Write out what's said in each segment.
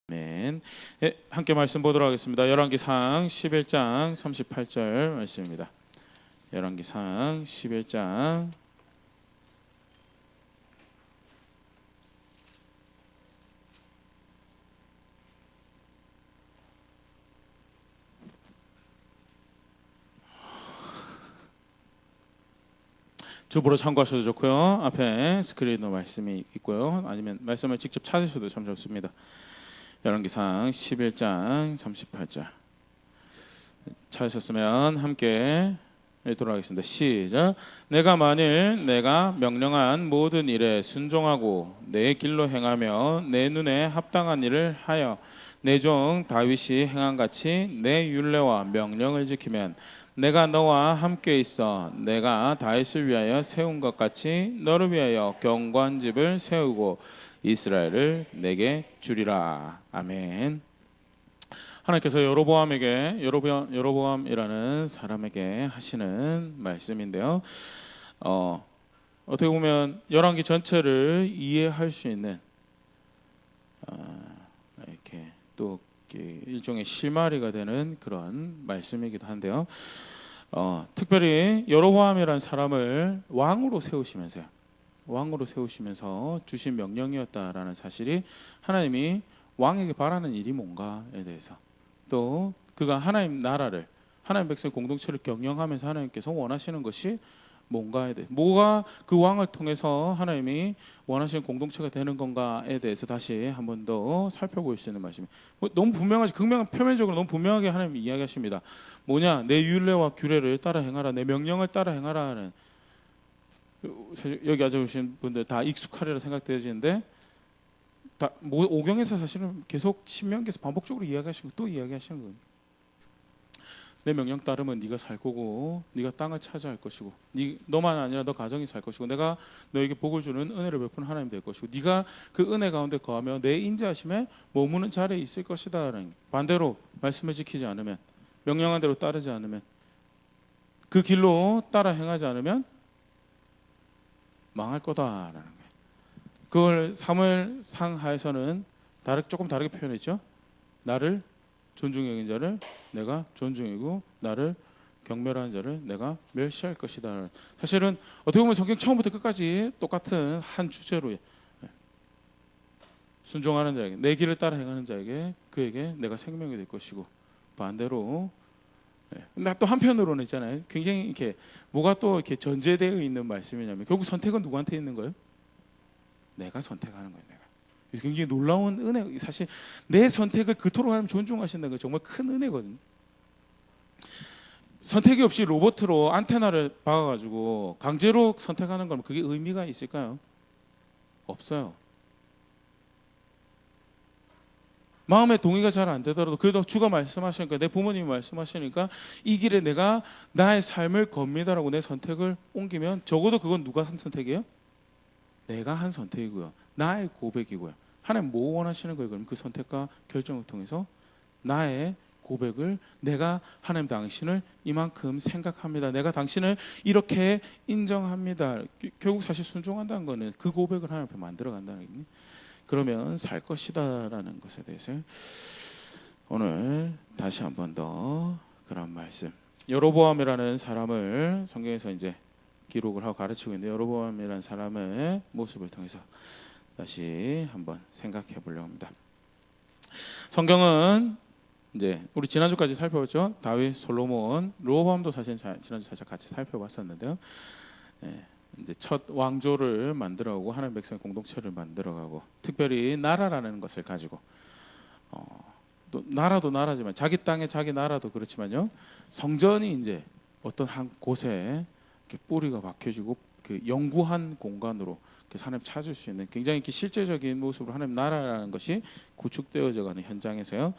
아멘. 예, 함께 말씀 보도록 하겠습니다. 열왕기상 11장 38절 말씀입니다. 열왕기상 11장 주보로 참고하셔도 좋고요. 앞에 스크린으로 말씀이 있고요. 아니면 말씀을 직접 찾으셔도 참 좋습니다. 열왕기상 11장 38절 찾으셨으면 함께 읽도록 하겠습니다. 시작. 내가 만일 내가 명령한 모든 일에 순종하고 내 길로 행하며 내 눈에 합당한 일을 하여 내 종 다윗이 행한 같이 내 율례와 명령을 지키면 내가 너와 함께 있어 내가 다윗을 위하여 세운 것 같이 너를 위하여 견고한 집을 세우고 이스라엘을 내게 주리라. 아멘. 하나님께서 여로보암이라는 사람에게 하시는 말씀인데요. 어떻게 보면 열왕기 전체를 이해할 수 있는 이렇게 또 일종의 실마리가 되는 그런 말씀이기도 한데요. 특별히 여로보암이라는 사람을 왕으로 세우시면서 주신 명령이었다라는 사실이 하나님이 왕에게 바라는 일이 뭔가에 대해서, 또 그가 하나님 나라를, 하나님 백성 공동체를 경영하면서 하나님께서 원하시는 것이 뭔가에 대해, 뭐가 그 왕을 통해서 하나님이 원하시는 공동체가 되는 건가에 대해서 다시 한 번 더 살펴볼 수 있는 말씀이 너무 분명하지, 표면적으로 너무 분명하게 하나님이 이야기하십니다. 뭐냐? 내 율례와 규례를 따라 행하라, 내 명령을 따라 행하라 하는, 여기 앉아오신 분들 다 익숙하리라 생각되어지는데, 오경에서 사실은 계속 신명기에서 반복적으로 이야기하시고 또 이야기하시는 거예요. 내 명령 따르면 네가 살 거고, 네가 땅을 차지할 것이고, 너만 아니라 너 가정이 살 것이고, 내가 너에게 복을 주는 은혜를 베푸는 하나님 될 것이고, 네가 그 은혜 가운데 거하며 내 인자하심에 머무는 자리에 있을 것이다. 반대로 말씀을 지키지 않으면, 명령한 대로 따르지 않으면, 그 길로 따라 행하지 않으면 망할 거다라는 거예요. 그걸 사무엘상 하에서는 조금 다르게 표현했죠. 나를 존중히 여긴 자를 내가 존중이고 나를 경멸하는 자를 내가 멸시할 것이다. 사실은 어떻게 보면 성경 처음부터 끝까지 똑같은 한 주제로, 순종하는 자에게, 내 길을 따라 행하는 자에게, 그에게 내가 생명이 될 것이고, 반대로, 근데 또 한편으로는 있잖아요. 굉장히 이렇게 뭐가 또 이렇게 전제되어 있는 말씀이냐면, 결국 선택은 누구한테 있는 거예요? 내가 선택하는 거예요. 내가. 굉장히 놀라운 은혜. 사실 내 선택을 그토록 하나님 존중하신다는 거 정말 큰 은혜거든요. 선택이 없이 로봇으로 안테나를 박아가지고 강제로 선택하는 건 그게 의미가 있을까요? 없어요. 마음에 동의가 잘 안 되더라도 그래도 주가 말씀하시니까, 내 부모님이 말씀하시니까 이 길에 내가 나의 삶을 겁니다라고 내 선택을 옮기면, 적어도 그건 누가 한 선택이에요? 내가 한 선택이고요. 나의 고백이고요. 하나님 뭐 원하시는 거예요? 그럼 그 선택과 결정을 통해서 나의 고백을, 내가 하나님 당신을 이만큼 생각합니다, 내가 당신을 이렇게 인정합니다. 결국 사실 순종한다는 거는 그 고백을 하나님 앞에 만들어 간다는 거예요. 그러면 살 것이다 라는 것에 대해서 오늘 다시 한 번 더 그런 말씀, 여로보암이라는 사람을 성경에서 이제 기록을 하고 가르치고 있는데, 여로보암이라는 사람의 모습을 통해서 다시 한번 생각해 보려고 합니다. 성경은 이제 우리 지난주까지 살펴봤죠. 다윗, 솔로몬, 르호보암도 사실 지난주 살짝 같이 살펴봤었는데요. 이제 첫 왕조를 만들어가고 하나님 백성 공동체를 만들어가고, 특별히 나라라는 것을 가지고, 또 나라도 나라지만 자기 땅에 자기 나라도 그렇지만요, 성전이 이제 어떤 한 곳에 이렇게 뿌리가 박혀지고 그 영구한 공간으로 하나님 찾을 수 있는 굉장히 실제적인 모습으로 하나님 나라라는 것이 구축되어져가는 현장에서요,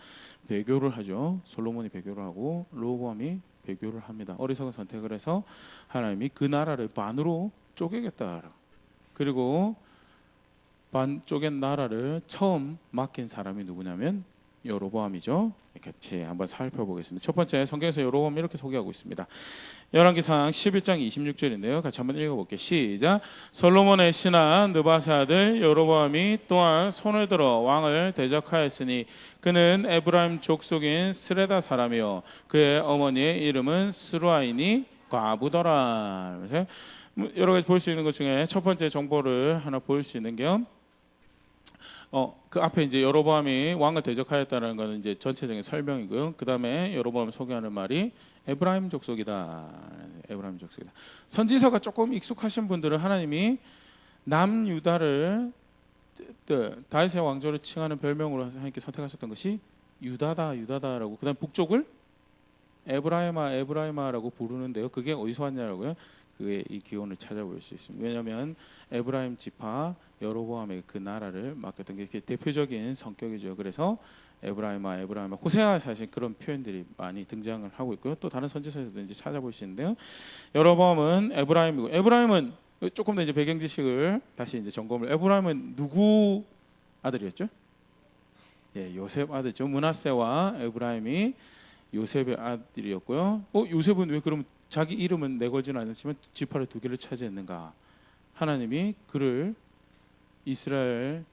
배교를 하죠. 솔로몬이 배교를 하고 르호보암이 배교를 합니다. 어리석은 선택을 해서 하나님이 그 나라를 반으로 쪼개겠다. 그리고 반 쪼갠 나라를 처음 맡긴 사람이 누구냐면 여로보암이죠. 같이 한번 살펴보겠습니다. 첫 번째, 성경에서 여로보암 이렇게 소개하고 있습니다. 열왕기상 11장 26절인데요. 같이 한번 읽어볼게요. 시작. 솔로몬의 신하 느바세 아들 여로보암이 또한 손을 들어 왕을 대적하였으니 그는 에브라임 족속인 스레다 사람이요 그의 어머니의 이름은 스루아이니 과부더라. 그래서 여러 가지 볼 수 있는 것 중에 첫 번째 정보를 하나 볼 수 있는 게요. 그 앞에 이제 여로보암이 왕을 대적하였다는 것은 이제 전체적인 설명이고요. 그 다음에 여로보암을 소개하는 말이 에브라임 족속이다. 에브라임 족속이다. 선지서가 조금 익숙하신 분들은 하나님이 남유다를 다윗의 왕조를 칭하는 별명으로 하나님께 선택하셨던 것이 유다다, 유다다라고. 그다음 북쪽을 에브라임아, 에브라임아라고 부르는데요. 그게 어디서 왔냐라고요? 그의 이 기원을 찾아볼 수 있습니다. 왜냐하면 에브라임 지파 여로보암의 그 나라를 맡겼던 게 대표적인 성격이죠. 그래서 에브라임아, 에브라임아, 호세아 사실 그런 표현들이 많이 등장을 하고 있고요. 또 다른 선지서에서도 이제 찾아볼 수 있는데요. 여로보암은 에브라임이고, 에브라임은 조금 더 이제 배경 지식을 다시 이제 점검을. 에브라임은 누구 아들이었죠? 예, 요셉 아들죠. 므낫세와 에브라임이 요셉의 아들이었고요. 요셉은 왜 그럼 자기 이름은 내걸지는 않았지만 지파를 두 개를 차지했는가? 하나님이 그를 이스라엘의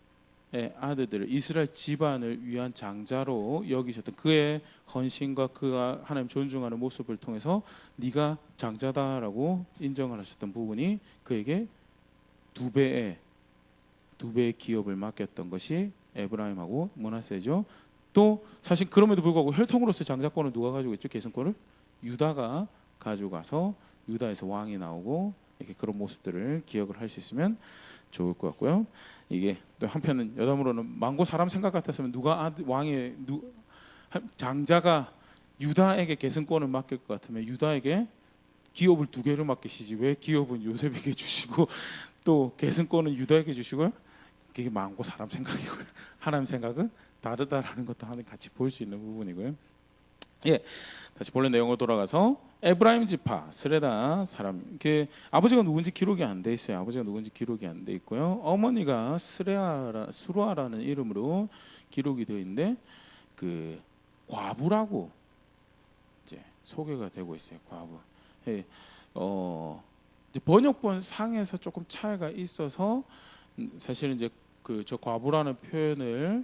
아들들을, 이스라엘 집안을 위한 장자로 여기셨던 그의 헌신과 그가 하나님 존중하는 모습을 통해서 네가 장자다라고 인정을 하셨던 부분이 그에게 두 배의 기업을 맡겼던 것이 에브라임하고 므낫세죠. 또 사실 그럼에도 불구하고 혈통으로서 장자권을 누가 가지고 있죠? 계승권을 유다가 가지고 가서 유다에서 왕이 나오고 이렇게 그런 모습들을 기억을 할 수 있으면 좋을 것 같고요. 이게 또 한편은 여담으로는 망고 사람 생각 같았으면 누가 왕의 장자가 유다에게 계승권을 맡길 것 같으면 유다에게 기업을 두 개를 맡기시지 왜 기업은 요셉에게 주시고 또 계승권은 유다에게 주시고요. 이게 망고 사람 생각이고요. 하나님 생각은 다르다라는 것도 하나 같이 볼 수 있는 부분이고요. 예, 다시 본래 내용으로 돌아가서 에브라임 지파 스레다 사람, 그 아버지가 누군지 기록이 안 돼 있어요. 아버지가 누군지 기록이 안 돼 있고요. 어머니가 수루아라는 이름으로 기록이 되어 있는데 그 과부라고 이제 소개가 되고 있어요. 과부. 예, 이제 번역본 상에서 조금 차이가 있어서 사실은 이제 그 저 과부라는 표현을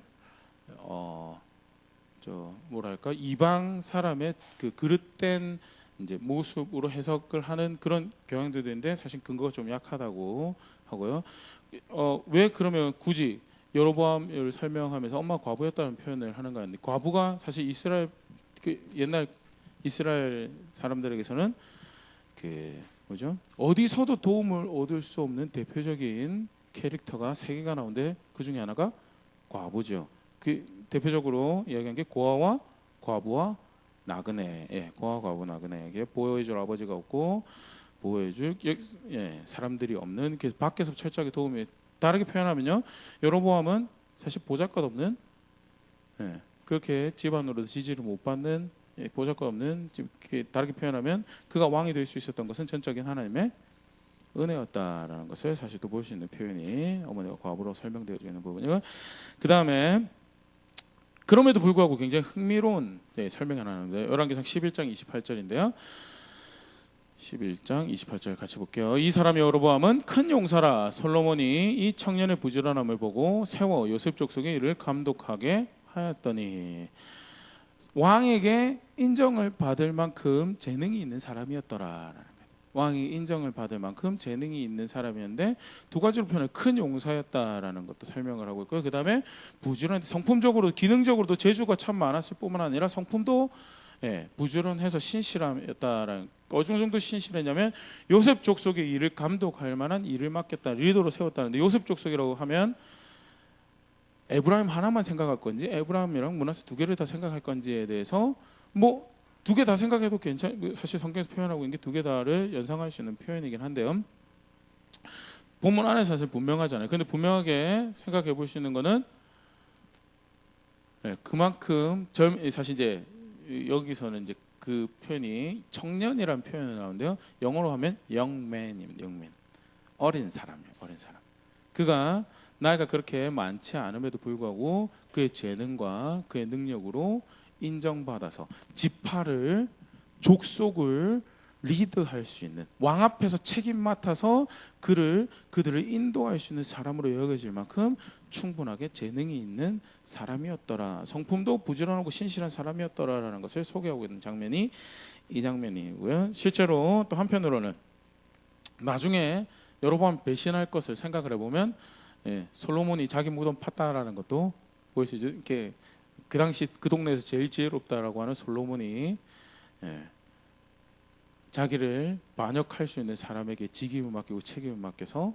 뭐랄까 이방 사람의 그 그릇된 이제 모습으로 해석을 하는 그런 경향들도 있는데 사실 근거가 좀 약하다고 하고요. 왜 그러면 굳이 여로보암을 설명하면서 엄마가 과부였다는 표현을 하는가 했는데 과부가 사실 이스라엘 그 옛날 이스라엘 사람들에게서는 그 뭐죠? 어디서도 도움을 얻을 수 없는 대표적인 캐릭터가 세 개가 나오는데 그 중에 하나가 과부죠. 그 대표적으로 이야기한 게 고아와 과부와 나그네. 예, 고아 과부 나그네에게 보호해줄 아버지가 없고 보호해줄 사람들이 없는 그 밖에서 철저하게 도움이 다르게 표현하면요. 여로보암은 사실 보잘것 없는 그렇게 집안으로도 지지를 못 받는 보잘것 없는 다르게 표현하면 그가 왕이 될 수 있었던 것은 전적인 하나님의 은혜였다라는 것을 사실 또 볼 수 있는 표현이 어머니가 과부로 설명되어져 있는 부분이고 그 다음에 그럼에도 불구하고 굉장히 흥미로운 설명이 하나 나오는데 열왕기상 11장 28절인데요. 11장 28절 같이 볼게요. 이 사람이 여로보암은 큰 용사라 솔로몬이 이 청년의 부지런함을 보고 세워 요셉 족속의 일을 감독하게 하였더니 왕에게 인정을 받을 만큼 재능이 있는 사람이었더라. 왕이 인정을 받을 만큼 재능이 있는 사람이었는데 두 가지로 표현해 큰 용사였다라는 것도 설명을 하고 있고요. 그 다음에 부지런히 성품적으로 기능적으로도 재주가 참 많았을 뿐만 아니라 성품도 부지런해서 신실함이었다라는. 어느 정도 신실했냐면 요셉 족속의 일을 감독할 만한 일을 맡겼다, 리더로 세웠다는데 요셉 족속이라고 하면 에브라임 하나만 생각할 건지 에브라임이랑 므낫세 두 개를 다 생각할 건지에 대해서 뭐 두 개 다 생각해도 사실 성경에서 표현하고 있는 게 두 개 다를 연상할 수 있는 표현이긴 한데요. 본문 안에서 사실 분명하잖아요. 근데 분명하게 생각해 볼 수 있는 거는 그만큼 사실 이제 여기서는 이제 그 표현이 청년이라는 표현이 나오는데요. 영어로 하면 young man입니다. young man. 어린 사람이에요. 어린 사람. 그가 나이가 그렇게 많지 않음에도 불구하고 그의 재능과 그의 능력으로 인정받아서 지파를, 족속을 리드할 수 있는, 왕 앞에서 책임 맡아서 그들을 인도할 수 있는 사람으로 여겨질 만큼 충분하게 재능이 있는 사람이었더라. 성품도 부지런하고 신실한 사람이었더라라는 것을 소개하고 있는 장면이 이 장면이고요. 실제로 또 한편으로는 나중에 여로보암 배신할 것을 생각을 해보면 솔로몬이 자기 무덤 팠다라는 것도 보일 수 있죠. 이렇게 그 당시 그 동네에서 제일 지혜롭다라고 하는 솔로몬이 자기를 반역할 수 있는 사람에게 직임을 맡기고 책임을 맡겨서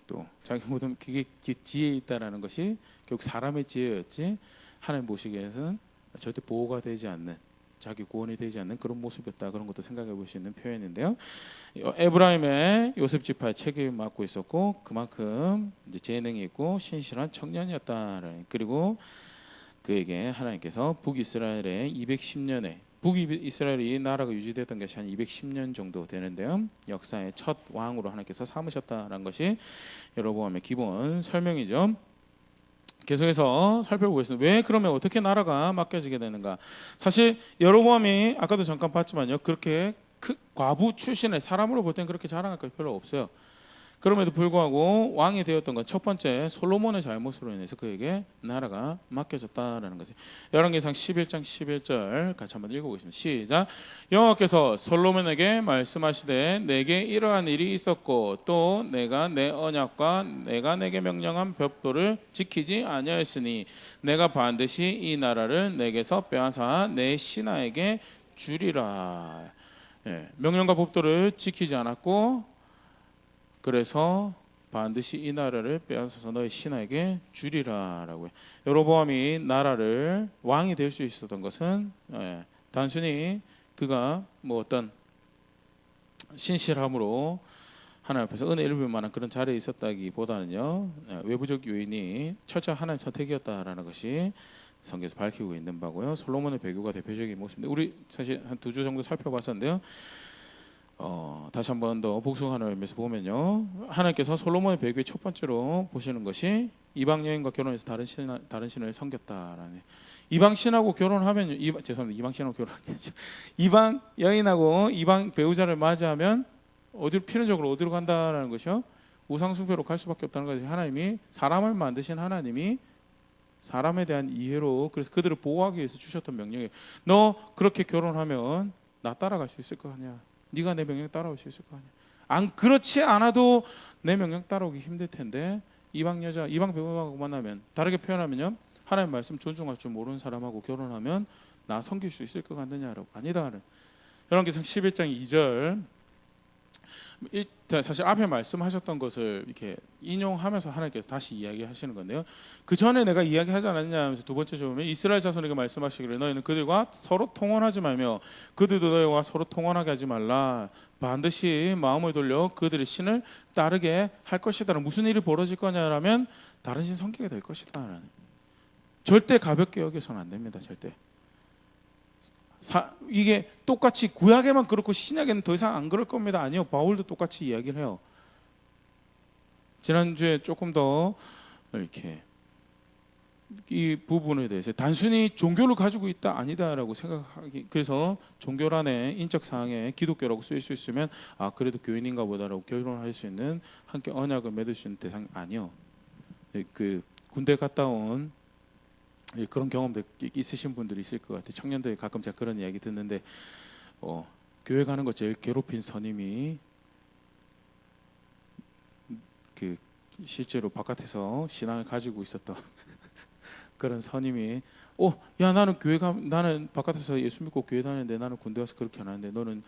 또 자기 무덤, 그게 지혜에 있다라는 것이 결국 사람의 지혜였지 하나님 보시기에는 절대 보호가 되지 않는, 자기 구원이 되지 않는 그런 모습이었다. 그런 것도 생각해 볼 수 있는 표현인데요. 에브라임의 요셉 지파의 책임을 맡고 있었고 그만큼 이제 재능이 있고 신실한 청년이었다. 그리고 그에게 하나님께서 북이스라엘의 210년에, 북이스라엘이 나라가 유지됐던 것이 한 210년 정도 되는데요. 역사의 첫 왕으로 하나님께서 삼으셨다는 것이 여로보암의 기본 설명이죠. 계속해서 살펴보겠습니다. 왜 그러면 어떻게 나라가 맡겨지게 되는가? 사실 여로보암이 아까도 잠깐 봤지만요, 그렇게 과부 출신의 사람으로 볼 때는 그렇게 자랑할 것이 별로 없어요. 그럼에도 불구하고 왕이 되었던 건 첫 번째 솔로몬의 잘못으로 인해서 그에게 나라가 맡겨졌다라는 것이에요. 열왕기상 11장 11절 같이 한번 읽어보겠습니다. 시작. 여호와께서 솔로몬에게 말씀하시되 내게 이러한 일이 있었고 또 내가 내 언약과 내가 내게 명령한 벽도를 지키지 아니하였으니 내가 반드시 이 나라를 내게서 빼앗아 내 신하에게 주리라. 명령과 법도를 지키지 않았고 그래서 반드시 이 나라를 빼앗아서 너의 신하에게 주리라라고요. 여로보암이 나라를 왕이 될 수 있었던 것은 단순히 그가 뭐 어떤 신실함으로 하나님 앞에서 은혜 입을 만한 그런 자리에 있었다기보다는요, 외부적 요인이 철저한 하나님의 선택이었다라는 것이 성경에서 밝히고 있는 바고요. 솔로몬의 배교가 대표적인 모습인데 우리 사실 한 2주 정도 살펴봤었는데요. 다시 한 번 더 복습하는 의미에서 보면요, 하나님께서 솔로몬의 배교의 첫 번째로 보시는 것이 이방 여인과 결혼해서 다른 신을 섬겼다라는. 이방 신하고 결혼하면 죄송합니다. 이방 신하고 결혼하겠죠. 이방 여인하고 이방 배우자를 맞이하면 필연적으로 어디로 간다라는 것이요, 우상 숭배로 갈 수밖에 없다는 것이 하나님이 사람을 만드신 하나님이 사람에 대한 이해로 그래서 그들을 보호하기 위해서 주셨던 명령이에요. 너 그렇게 결혼하면 나 따라갈 수 있을 거 아니야. 네가 내 명령 따라올 수 있을 거 아니야. 그렇지 않아도 내 명령 따라오기 힘들 텐데 이방 여자, 이방 배우자하고 만나면, 다르게 표현하면요, 하나님 말씀 존중할 줄 모르는 사람하고 결혼하면 나 섬길 수 있을 것 같느냐라고. 아니다. 열왕기상 11장 2절. 사실 앞에 말씀하셨던 것을 이렇게 인용하면서 하나님께서 다시 이야기하시는 건데요. 그 전에 내가 이야기하지 않았냐 하면서 두 번째 보면 이스라엘 자손에게 말씀하시기를 너희는 그들과 서로 통혼하지 말며 그들도 너희와 서로 통혼하게 하지 말라. 반드시 마음을 돌려 그들의 신을 따르게 할 것이다. 무슨 일이 벌어질 거냐라면 다른 신 섬기게 될 것이다. 절대 가볍게 여겨서는 안 됩니다. 절대. 이게 똑같이 구약에만 그렇고 신약에는 더 이상 안 그럴 겁니다. 아니요, 바울도 똑같이 이야기를 해요. 지난주에 조금 더 이렇게 이 부분에 대해서 단순히 종교를 가지고 있다 아니다라고 생각하기, 그래서 종교란에 인적 사항에 기독교라고 쓰일 수 있으면 그래도 교인인가 보다라고 결론할 수 있는 함께 언약을 맺을 수 있는 대상이 아니요. 그 군대 갔다 온 그런 경험도 있으신 분들이 있을 것 같아요. 청년들이 가끔 제가 그런 이야기 듣는데 교회 가는 거 제일 괴롭힌 선임이 실제로 바깥에서 신앙을 가지고 있었던 그런 선임이 야 나는 바깥에서 예수 믿고 교회 다니는데 나는 군대 가서 그렇게 안 하는데 너는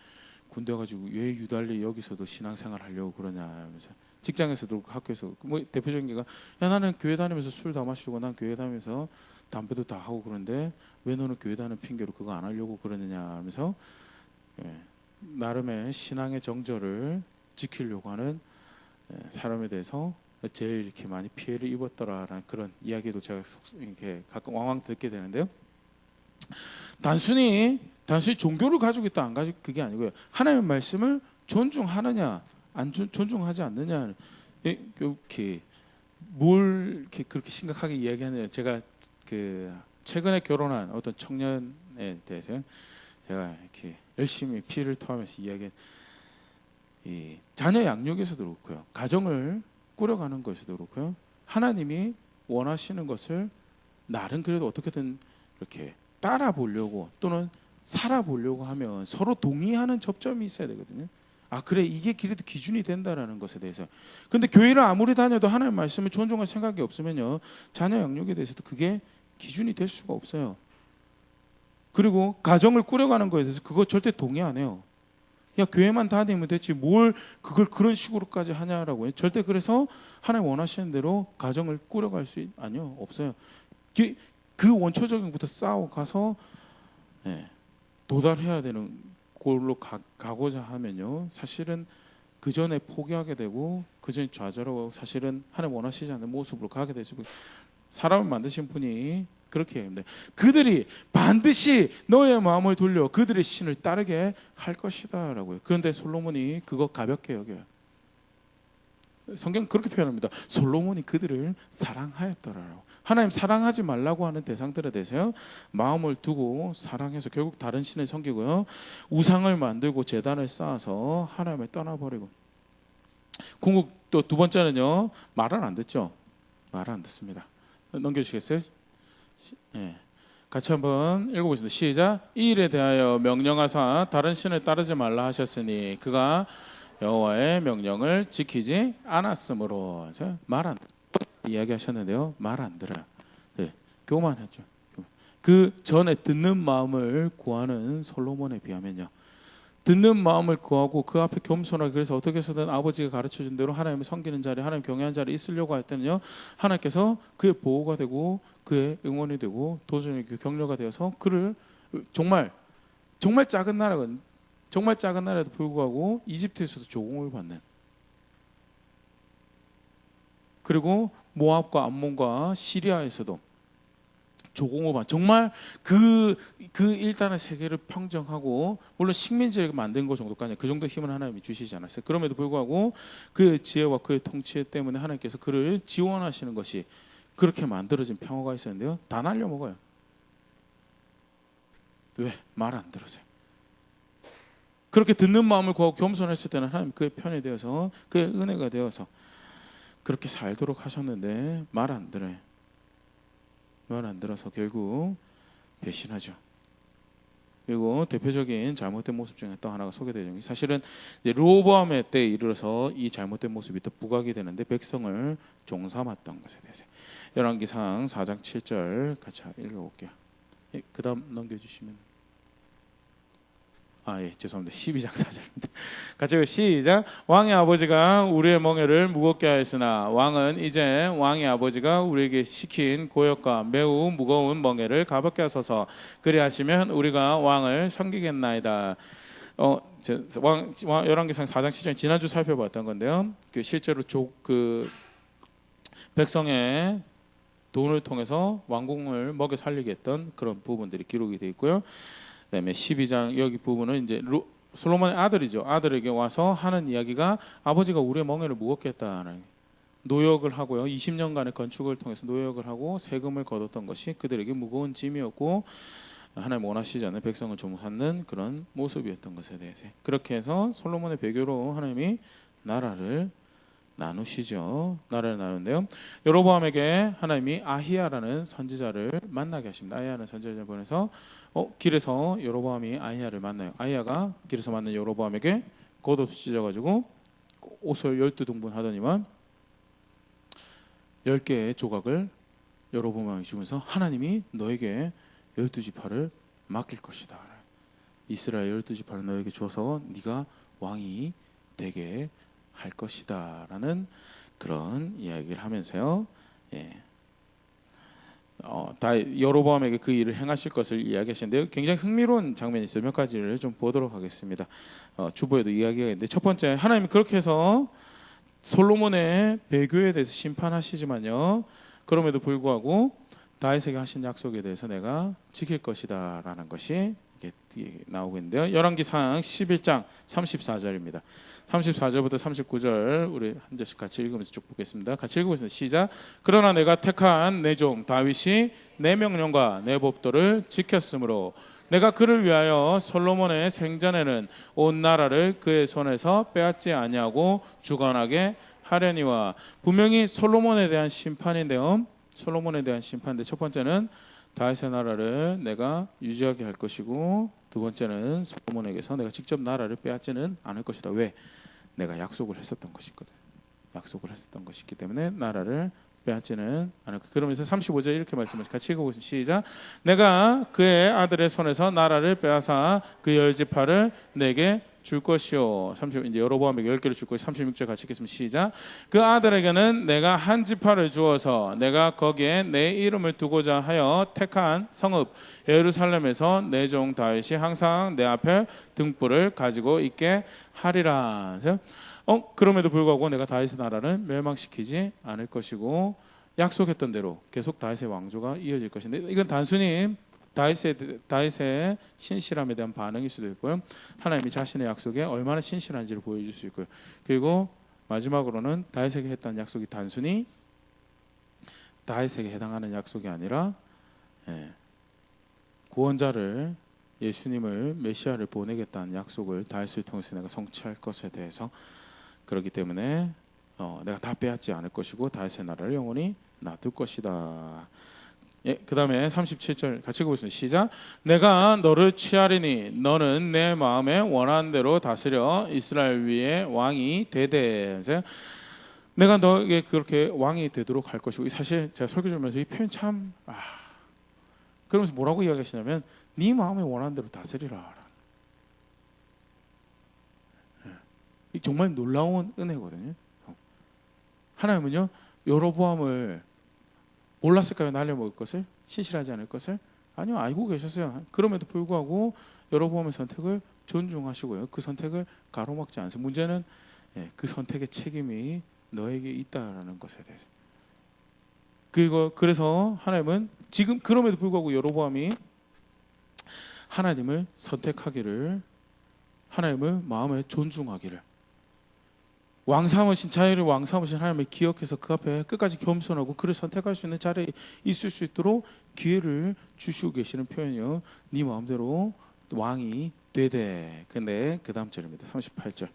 군대 가지고 왜 유달리 여기서도 신앙생활 하려고 그러냐 하면서, 직장에서도 학교에서 뭐 대표적인 게가 나는 교회 다니면서 술 다 마시고 난 교회 다니면서 담배도 다 하고 그런데 왜 너는 교회 다니는 핑계로 그거 안 하려고 그러느냐 하면서 나름의 신앙의 정절을 지키려고 하는 사람에 대해서 제일 이렇게 많이 피해를 입었더라라는 그런 이야기도 제가 이렇게 가끔 왕왕 듣게 되는데요. 단순히 종교를 가지고 있다 안 가지고 그게 아니고요. 하나님의 말씀을 존중하느냐 안 존중하지 않느냐, 이렇게 뭘 이렇게 그렇게 심각하게 이야기하느냐. 제가 그 최근에 결혼한 어떤 청년에 대해서 제가 이렇게 열심히 피를 토하면서 이야기한 이 자녀 양육에서도 그렇고요, 가정을 꾸려가는 것에도 그렇고요, 하나님이 원하시는 것을 나름 그래도 어떻게든 이렇게 따라 보려고 또는 살아보려고 하면 서로 동의하는 접점이 있어야 되거든요. 아 그래, 이게 그래도 기준이 된다라는 것에 대해서. 근데 교회를 아무리 다녀도 하나님 말씀을 존중할 생각이 없으면요, 자녀 양육에 대해서도 그게 기준이 될 수가 없어요. 그리고 가정을 꾸려가는 거에 대해서 그거 절대 동의 안 해요. 야 교회만 다니면 됐지 뭘 그걸 그런 식으로까지 하냐라고 해요. 절대. 그래서 하나님 원하시는 대로 가정을 꾸려갈 수 아니요, 없어요. 그 원초적인 것부터 싸워가서 도달해야 되는 곳으로 가고자 하면요, 사실은 그 전에 포기하게 되고 그 전에 좌절하고 사실은 하나님 원하시지 않는 모습으로 가게 되죠. 사람을 만드신 분이 그렇게 합니다. 그들이 반드시 너의 마음을 돌려 그들의 신을 따르게 할 것이다 라고요. 그런데 솔로몬이 그거 가볍게 여겨요. 성경 그렇게 표현합니다. 솔로몬이 그들을 사랑하였더라라고. 하나님 사랑하지 말라고 하는 대상들에 대해서요, 마음을 두고 사랑해서 결국 다른 신을 섬기고요, 우상을 만들고 제단을 쌓아서 하나님을 떠나버리고. 궁극 또 두 번째는요, 말을 안 듣죠. 말을 안 듣습니다. 넘겨주시겠어요? 같이 한번 읽어보겠습니다. 시작. 이 일에 대하여 명령하사 다른 신을 따르지 말라 하셨으니 그가 여호와의 명령을 지키지 않았으므로. 말 안 이야기하셨는데요, 말 안 들어요. 교만했죠. 그 전에 듣는 마음을 구하는 솔로몬에 비하면요, 듣는 마음을 구하고 그 앞에 겸손하게, 그래서 어떻게 해서든 아버지가 가르쳐준 대로 하나님을 섬기는 자리, 하나님 경외하는 자리에 있으려고 할 때는요, 하나님께서 그의 보호가 되고 그의 응원이 되고 도전의 격려가 되어서 그를 정말 작은 나라건 정말 작은 나라에도 불구하고 이집트에서도 조공을 받는, 그리고 모압과 암몬과 시리아에서도 조공을 받는, 정말 그 일단의 세계를 평정하고, 물론 식민지를 만든 것 정도까지 그 정도 힘은 하나님이 주시지 않았어요. 그럼에도 불구하고 그의 지혜와 그의 통치 때문에 하나님께서 그를 지원하시는 것이 그렇게 만들어진 평화가 있었는데요, 다 날려먹어요. 왜? 말 안 들으세요. 그렇게 듣는 마음을 구하고 겸손했을 때는 하나님 그의 편이 되어서 그의 은혜가 되어서 그렇게 살도록 하셨는데 말 안 들어요. 말 안 들어서 결국 배신하죠. 그리고 대표적인 잘못된 모습 중에 또 하나가 소개되죠. 사실은 이제 르호보암의 때에 이르러서 이 잘못된 모습이 또 부각이 되는데, 백성을 종삼았던 것에 대해서. 열왕기상 4장 7절 같이 읽어볼게요. 그 다음 넘겨주시면. 죄송합니다. 12장 4절입니다. 같이 시작. 왕의 아버지가 우리의 멍에를 무겁게 하였으나 왕은 이제 왕의 아버지가 우리에게 시킨 고역과 매우 무거운 멍에를 가볍게 하소서. 그리하시면 우리가 왕을 섬기겠나이다. 열왕기상 4장 7절 지난주 살펴봤던 건데요, 그 실제로 백성의 돈을 통해서 왕궁을 먹여 살리게 했던 그런 부분들이 기록이 되어 있고요. 그다음에 12장 여기 부분은 이제 솔로몬의 아들이죠. 아들에게 와서 하는 이야기가 아버지가 우리의 멍에를 무겁게 했다는, 노역을 하고요, 20년간의 건축을 통해서 노역을 하고 세금을 거뒀던 것이 그들에게 무거운 짐이었고 하나님 원하시지 않는 백성을 종받는 그런 모습이었던 것에 대해서, 그렇게 해서 솔로몬의 배교로 하나님이 나라를 나누시죠. 나라를 나누는데요, 여로보암에게 하나님이 아히야라는 선지자를 만나게 하십니다. 아히야라는 선지자를 보내서 길에서 여로보암이 아히야를 만나요. 아히야가 길에서 만난 여로보암에게 겉옷을 찢어가지고 옷을 12등분 하더니만 10개의 조각을 여로보암이 주면서 하나님이 너에게 12지파를 맡길 것이다. 이스라엘 12지파를 너에게 줘서 네가 왕이 되게 할 것이다 라는 그런 이야기를 하면서요, 여로보암에게 그 일을 행하실 것을 이야기하시는데요, 굉장히 흥미로운 장면이 있어요. 몇 가지를 좀 보도록 하겠습니다. 주보에도 이야기가 있는데, 첫 번째, 하나님이 그렇게 해서 솔로몬의 배교에 대해서 심판하시지만요, 그럼에도 불구하고 다윗에게 하신 약속에 대해서 내가 지킬 것이다 라는 것이 이게 나오고 있는데요. 열왕기상 11장 34절입니다. 34절부터 39절 우리 한 절씩 같이 읽으면서 쭉 보겠습니다. 같이 읽어보겠습니다. 시작. 그러나 내가 택한 내 종 다윗이 내 명령과 내 법도를 지켰으므로 내가 그를 위하여 솔로몬의 생전에는 온 나라를 그의 손에서 빼앗지 아니하고 주관하게 하려니와. 분명히 솔로몬에 대한 심판인데요. 솔로몬에 대한 심판인데 첫 번째는 다윗의 나라를 내가 유지하게 할 것이고, 두 번째는 솔로몬에게서 내가 직접 나라를 빼앗지는 않을 것이다. 왜? 내가 약속을 했었던 것이거든. 약속을 했었던 것이기 때문에 나라를 빼앗지는 않을 것. 그러면서 35절 이렇게 말씀하시죠. 같이 읽어보시죠. 시작. 내가 그의 아들의 손에서 나라를 빼앗아 그 열 지파를 내게 줄 것이요. 30 이제 여로보암에게 10개를 줄 것이. 36절 같이 읽겠습니다. 시작. 그 아들에게는 내가 한 지파를 주어서 내가 거기에 내 이름을 두고자 하여 택한 성읍 예루살렘에서 내 종 다윗이 항상 내 앞에 등불을 가지고 있게 하리라. 그럼에도 불구하고 내가 다윗의 나라를 멸망시키지 않을 것이고, 약속했던 대로 계속 다윗의 왕조가 이어질 것인데, 이건 단순히 다윗의 신실함에 대한 반응일 수도 있고요. 하나님이 자신의 약속에 얼마나 신실한지를 보여줄 수 있고요. 그리고 마지막으로는 다윗에게 했던 약속이 단순히 다윗에게 해당하는 약속이 아니라 구원자를, 예수님을, 메시아를 보내겠다는 약속을 다윗을 통해서 내가 성취할 것에 대해서, 그렇기 때문에 내가 다 빼앗지 않을 것이고 다윗의 나라를 영원히 놔둘 것이다. 그 다음에 37절 같이 읽어보겠습니다. 시작. 내가 너를 취하리니 너는 내 마음에 원하는 대로 다스려 이스라엘 위에 왕이 되되. 내가 너에게 그렇게 왕이 되도록 할 것이고, 사실 제가 설교 주면서 이 표현 참 그러면서 뭐라고 이야기하시냐면 네 마음에 원하는 대로 다스리라. 정말 놀라운 은혜거든요. 하나님은요, 여로보암을 몰랐을까요? 날려먹을 것을? 신실하지 않을 것을? 아니요, 알고 계셨어요. 그럼에도 불구하고 여로보암의 선택을 존중하시고요, 그 선택을 가로막지 않으세요. 문제는 그 선택의 책임이 너에게 있다라는 것에 대해서. 그래서 하나님은 지금 그럼에도 불구하고 여로보암이 하나님을 선택하기를, 하나님을 마음에 존중하기를, 자기를 왕 삼으신 하나님을 기억해서 그 앞에 끝까지 겸손하고 그를 선택할 수 있는 자리에 있을 수 있도록 기회를 주시고 계시는 표현이요, 네 마음대로 왕이 되되. 근데 그 다음 절입니다. 38절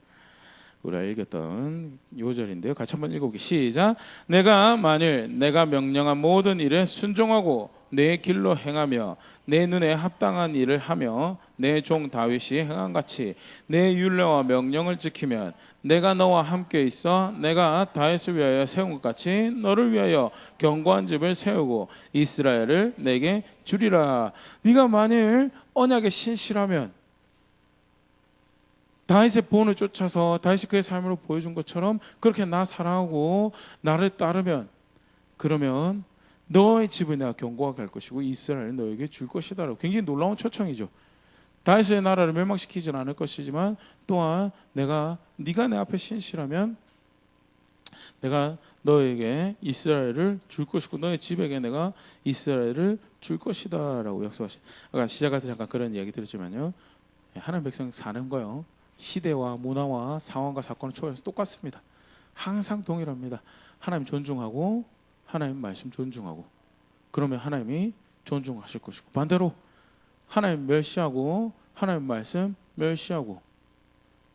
우리가 읽었던 요절인데요, 같이 한번 읽어보기. 시작. 내가 만일 내가 명령한 모든 일에 순종하고 내 길로 행하며 내 눈에 합당한 일을 하며 내 종 다윗이 행한 같이 내 율례와 명령을 지키면 내가 너와 함께 있어 내가 다윗을 위하여 세운 것 같이 너를 위하여 견고한 집을 세우고 이스라엘을 내게 주리라. 네가 만일 언약에 신실하면, 다윗의 본을 쫓아서 다윗이 그의 삶으로 보여준 것처럼 그렇게 나 사랑하고 나를 따르면, 그러면 너의 집을 내가 견고하게 할 것이고 이스라엘을 너에게 줄 것이다. 굉장히 놀라운 초청이죠. 다윗의 나라를 멸망시키지는 않을 것이지만 또한 네가 내 앞에 신실하면 내가 너에게 이스라엘을 줄 것이고 너의 집에게 내가 이스라엘을 줄 것이다 라고 약속하신. 아까 시작할 때 잠깐 그런 이야기 드렸지만요, 하나님 백성 사는 거요, 시대와 문화와 상황과 사건을 초월해서 똑같습니다. 항상 동일합니다. 하나님 존중하고 하나님 말씀 존중하고, 그러면 하나님이 존중하실 것이고, 반대로 하나님 멸시하고 하나님 말씀 멸시하고.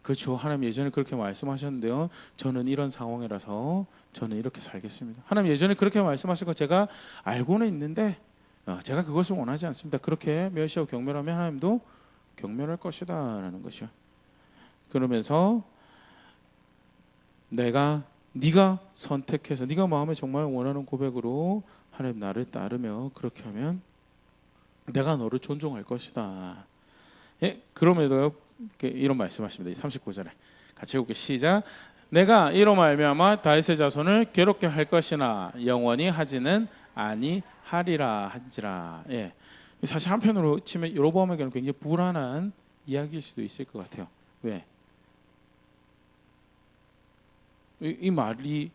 그렇죠, 하나님 예전에 그렇게 말씀하셨는데요, 저는 이런 상황이라서 저는 이렇게 살겠습니다. 하나님 예전에 그렇게 말씀하신 거 제가 알고는 있는데 제가 그것을 원하지 않습니다. 그렇게 멸시하고 경멸하면 하나님도 경멸할 것이다 라는 것이요. 그러면서 네가 선택해서 네가 마음에 정말 원하는 고백으로 하나님 나를 따르며 그렇게 하면 내가 너를 존중할 것이다. 그럼에도 이런 말씀하십니다. 39절에 같이 읽을게요. 시작. 내가 이로 말미암아 다윗의 자손을 괴롭게 할 것이나 영원히 하지는 아니하리라 한지라. 사실 한편으로 치면 여로보암에게는 굉장히 불안한 이야기일 수도 있을 것 같아요. 왜? 이 말이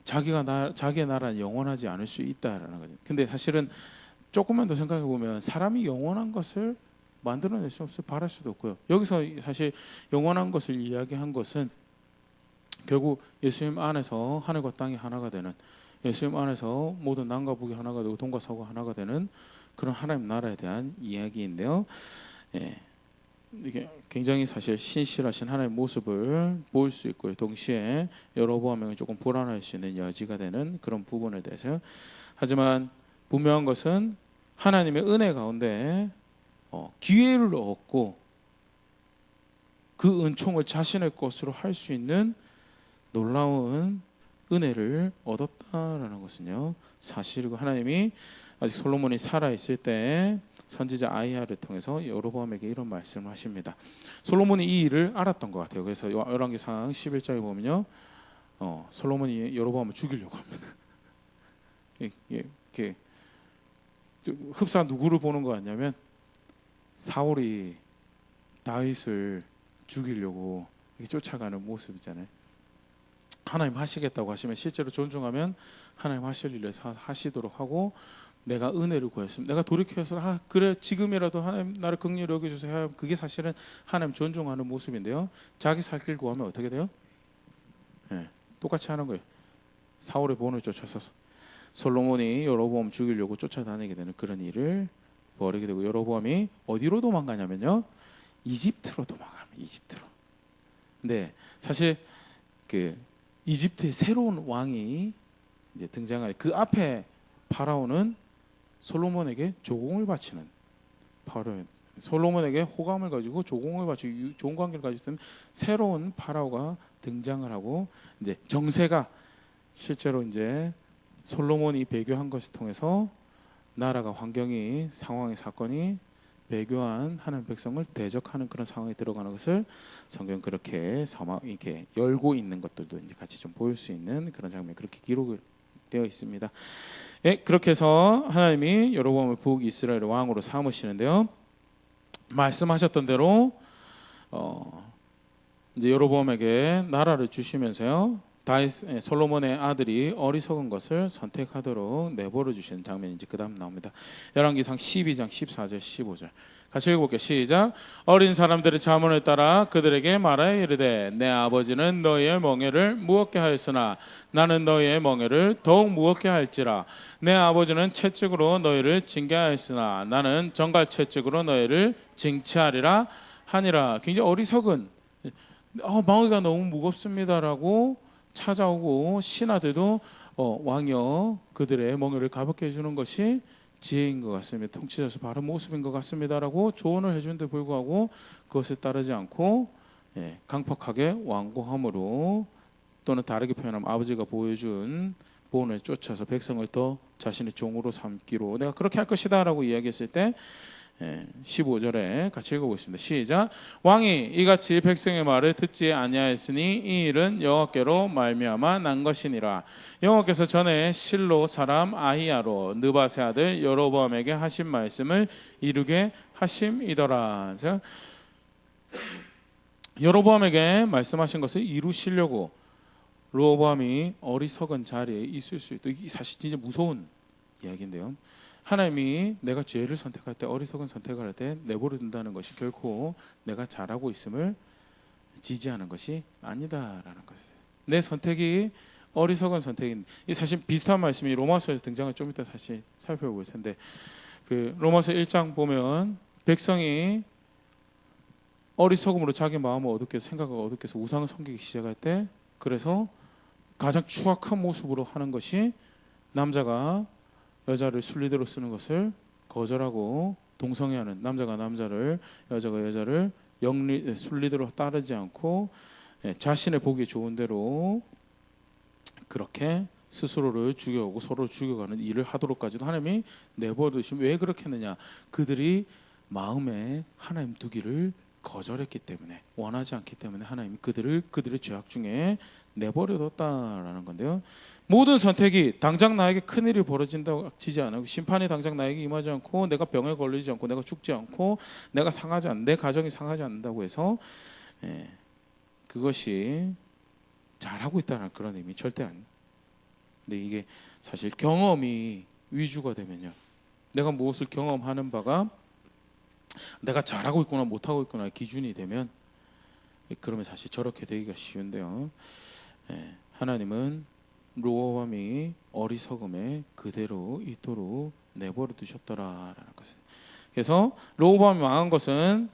자기의 나라는 영원하지 않을 수 있다라는 거죠. 근데 사실은 조금만 더 생각해 보면 사람이 영원한 것을 만들어낼 수 없어요. 바랄 수도 없고요. 여기서 사실 영원한 것을 이야기한 것은 결국 예수님 안에서 하늘과 땅이 하나가 되는, 예수님 안에서 모든 남과 북이 하나가 되고 동과 서가 하나가 되는 그런 하나님 나라에 대한 이야기인데요. 예, 이게 굉장히 사실 신실하신 하나님의 모습을 보일 수 있고요. 동시에 여로보암에게 조금 불안할 수 있는 여지가 되는 그런 부분에 대해서, 하지만 분명한 것은 하나님의 은혜 가운데 기회를 얻고 그 은총을 자신의 것으로 할 수 있는 놀라운 은혜를 얻었다라는 것은요, 사실이고, 하나님이 아직 솔로몬이 살아 있을 때 선지자 아히야를 통해서 여로보암에게 이런 말씀을 하십니다. 솔로몬이 이 일을 알았던 것 같아요. 그래서 열왕기상 11장에 보면요, 솔로몬이 여로보암을 죽이려고 합니다. 이게 흡사 누구를 보는 것 같냐면 사울이 다윗을 죽이려고 쫓아가는 모습이잖아요. 하나님 하시겠다고 하시면 실제로 존중하면 하나님 하실 일을 하시도록 하고, 내가 은혜를 구했습니다. 내가 돌이켜서 그래 지금이라도 하나님 나를 긍휼히 여겨주세요. 그게 사실은 하나님 존중하는 모습인데요. 자기 살 길 구하면 어떻게 돼요? 네, 똑같이 하는 거예요. 사울의 본을 쫓아서 솔로몬이 여로보암 죽이려고 쫓아다니게 되는 그런 일을 벌이게 되고, 여로보암이 어디로 도망가냐면요, 이집트로 도망갑니다. 이집트로. 근데 사실 그 이집트의 새로운 왕이 이제 등장할 그 앞에 파라오는 솔로몬에게 조공을 바치는, 파라오, 솔로몬에게 호감을 가지고 조공을 바치고 좋은 관계를 가지고 있는 새로운 파라오가 등장을 하고, 이제 정세가 실제로 이제 솔로몬이 배교한 것을 통해서 나라가 환경이 상황의 사건이 배교한 하나님 백성을 대적하는 그런 상황에 들어가는 것을 성경 그렇게 이렇게 열고 있는 것들도 이제 같이 좀 보일 수 있는 그런 장면, 그렇게 기록되어 있습니다. 예, 그렇게 해서 하나님이 여로보암을 북이스라엘 왕으로 삼으시는데요. 말씀하셨던 대로 이제 여로보암에게 나라를 주시면서요, 솔로몬의 아들이 어리석은 것을 선택하도록 내버려 주시는 장면이 이제 그다음 나옵니다. 열왕기상 12장 14절 15절 같이 읽어볼게요. 시작. 어린 사람들의 자문을 따라 그들에게 말하여 이르되 내 아버지는 너희의 멍에를 무겁게 하였으나 나는 너희의 멍에를 더욱 무겁게 할지라. 내 아버지는 채찍으로 너희를 징계하였으나 나는 정갈 채찍으로 너희를 징치하리라 하니라. 굉장히 어리석은, 멍에가 너무 무겁습니다라고 찾아오고, 신하들도 왕이여 그들의 멍에를 가볍게 해주는 것이 지혜인 것 같습니다. 통치자로서 바른 모습인 것 같습니다라고 조언을 해주는데 불구하고 그것에 따르지 않고 강팍하게 완고함으로, 또는 다르게 표현하면 아버지가 보여준 본을 쫓아서 백성을 더 자신의 종으로 삼기로 내가 그렇게 할 것이다 라고 이야기했을 때 15절에 같이 읽어보겠습니다. 시작. 왕이 이같이 백성의 말을 듣지 아니하였으니 이 일은 여호와께로 말미암아 난 것이니라. 여호와께서 전에 실로 사람 아히야로 느밧의 아들 여로보암에게 하신 말씀을 이루게 하심이더라. 여로보암에게 말씀하신 것을 이루시려고 르호보암이 어리석은 자리에 있을 수 있다. 이게 사실 진짜 무서운 이야기인데요. 하나님이 내가 죄를 선택할 때, 어리석은 선택을 할 때 내버려 둔다는 것이 결코 내가 잘하고 있음을 지지하는 것이 아니다라는 것이에요. 내 선택이 어리석은 선택인, 이 사실 비슷한 말씀이 로마서에서 등장을 좀 이따 다시 살펴볼 텐데, 그 로마서 1장 보면 백성이 어리석음으로 자기 마음을 어둡게 생각을 어둡게 해서 우상을 섬기기 시작할 때, 그래서 가장 추악한 모습으로 하는 것이 남자가 여자를 순리대로 쓰는 것을 거절하고 동성애하는, 남자가 남자를, 여자가 여자를 순리대로 따르지 않고 자신의 보기 좋은 대로 그렇게 스스로를 죽여오고 서로를 죽여가는 일을 하도록까지도 하나님이 내버려두시면, 왜 그렇게 했느냐, 그들이 마음에 하나님 두기를 거절했기 때문에, 원하지 않기 때문에 하나님이 그들의 죄악 중에 내버려뒀다라는 건데요. 모든 선택이 당장 나에게 큰일이 벌어진다고 지지 않고, 심판이 당장 나에게 임하지 않고, 내가 병에 걸리지 않고, 내가 죽지 않고, 내가 상하지 않는, 내 가정이 상하지 않는다고 해서 그것이 잘하고 있다는 그런 의미 절대 아니에요. 근데 이게 사실 경험이 위주가 되면요, 내가 무엇을 경험하는 바가 내가 잘하고 있구나 못하고 있구나 기준이 되면 그러면 사실 저렇게 되기가 쉬운데요. 하나님은 로보암이 어리석음에 그대로 있도록 내버려 두셨더라라는 것을. 그래서 로보암이 망한 것은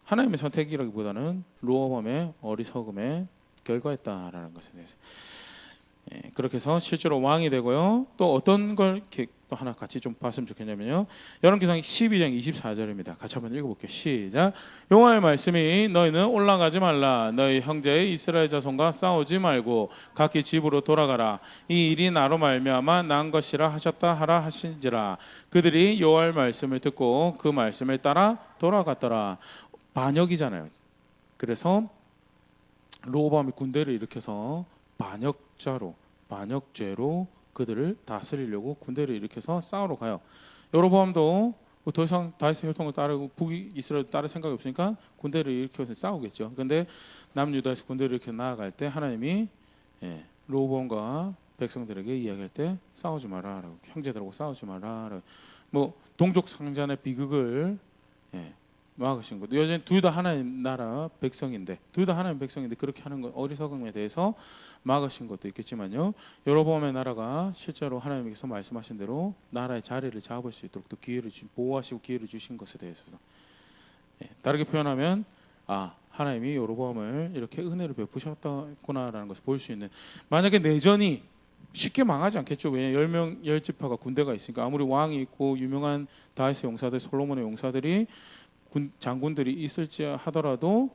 하나님의 선택이라기보다는 로보암의 어리석음의 결과였다라는 것에 대해서. 그렇게 해서 실제로 왕이 되고요. 또 어떤 걸 이렇게 또 하나 같이 좀 봤으면 좋겠냐면요. 열왕기상 12장 24절입니다. 같이 한번 읽어볼게요. 시작. 여호와의 말씀이 너희는 올라가지 말라. 너희 형제의 이스라엘 자손과 싸우지 말고 각기 집으로 돌아가라. 이 일이 나로 말미암아 난 것이라 하셨다 하라 하신지라. 그들이 여호와의 말씀을 듣고 그 말씀을 따라 돌아갔더라. 반역이잖아요. 그래서 로보암이 군대를 일으켜서 반역죄로 그들을 다스리려고 군대를 일으켜서 싸우러 가요. 여로보암도 더 이상 다윗의 혈통을 따르고 북이스라엘 따를 생각이 없으니까 군대를 일으켜서 싸우겠죠. 그런데 남유다에서 군대를 이렇게 나아갈 때 하나님이 로보암과 백성들에게 이야기할 때 싸우지 마라, 형제들하고 싸우지 마라, 뭐 동족 상잔의 비극을 막으신 것도 여전히 둘 다 하나님 나라 백성인데 그렇게 하는 것 어리석음에 대해서 막으신 것도 있겠지만요. 여로보암의 나라가 실제로 하나님께서 말씀하신 대로 나라의 자리를 잡을 수 있도록 또 기회를 보호하시고 기회를 주신 것에 대해서 다르게 표현하면 하나님이 여로보암을 이렇게 은혜를 베푸셨구나라는 것을 볼 수 있는. 만약에 내전이 쉽게 망하지 않겠죠. 왜냐하면 10지파가 군대가 있으니까 아무리 왕이 있고 유명한 다윗의 용사들 솔로몬의 용사들이 장군들이 있을지 하더라도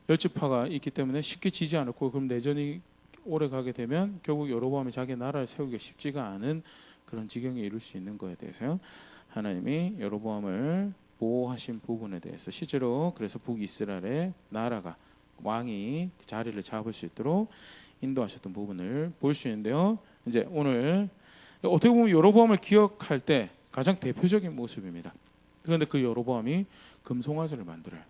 10지파가 있기 때문에 쉽게 지지 않을 거고, 그럼 내전이 오래 가게 되면 결국 여로보암이 자기 나라를 세우기가 쉽지가 않은 그런 지경에 이룰 수 있는 거에 대해서요. 하나님이 여로보암을 보호하신 부분에 대해서 실제로 그래서 북이스라엘의 나라가 왕이 자리를 잡을 수 있도록 인도하셨던 부분을 볼 수 있는데요. 이제 오늘 어떻게 보면 여로보암을 기억할 때 가장 대표적인 모습입니다. 그런데 그 여로보암이 금송아지를 만들어요.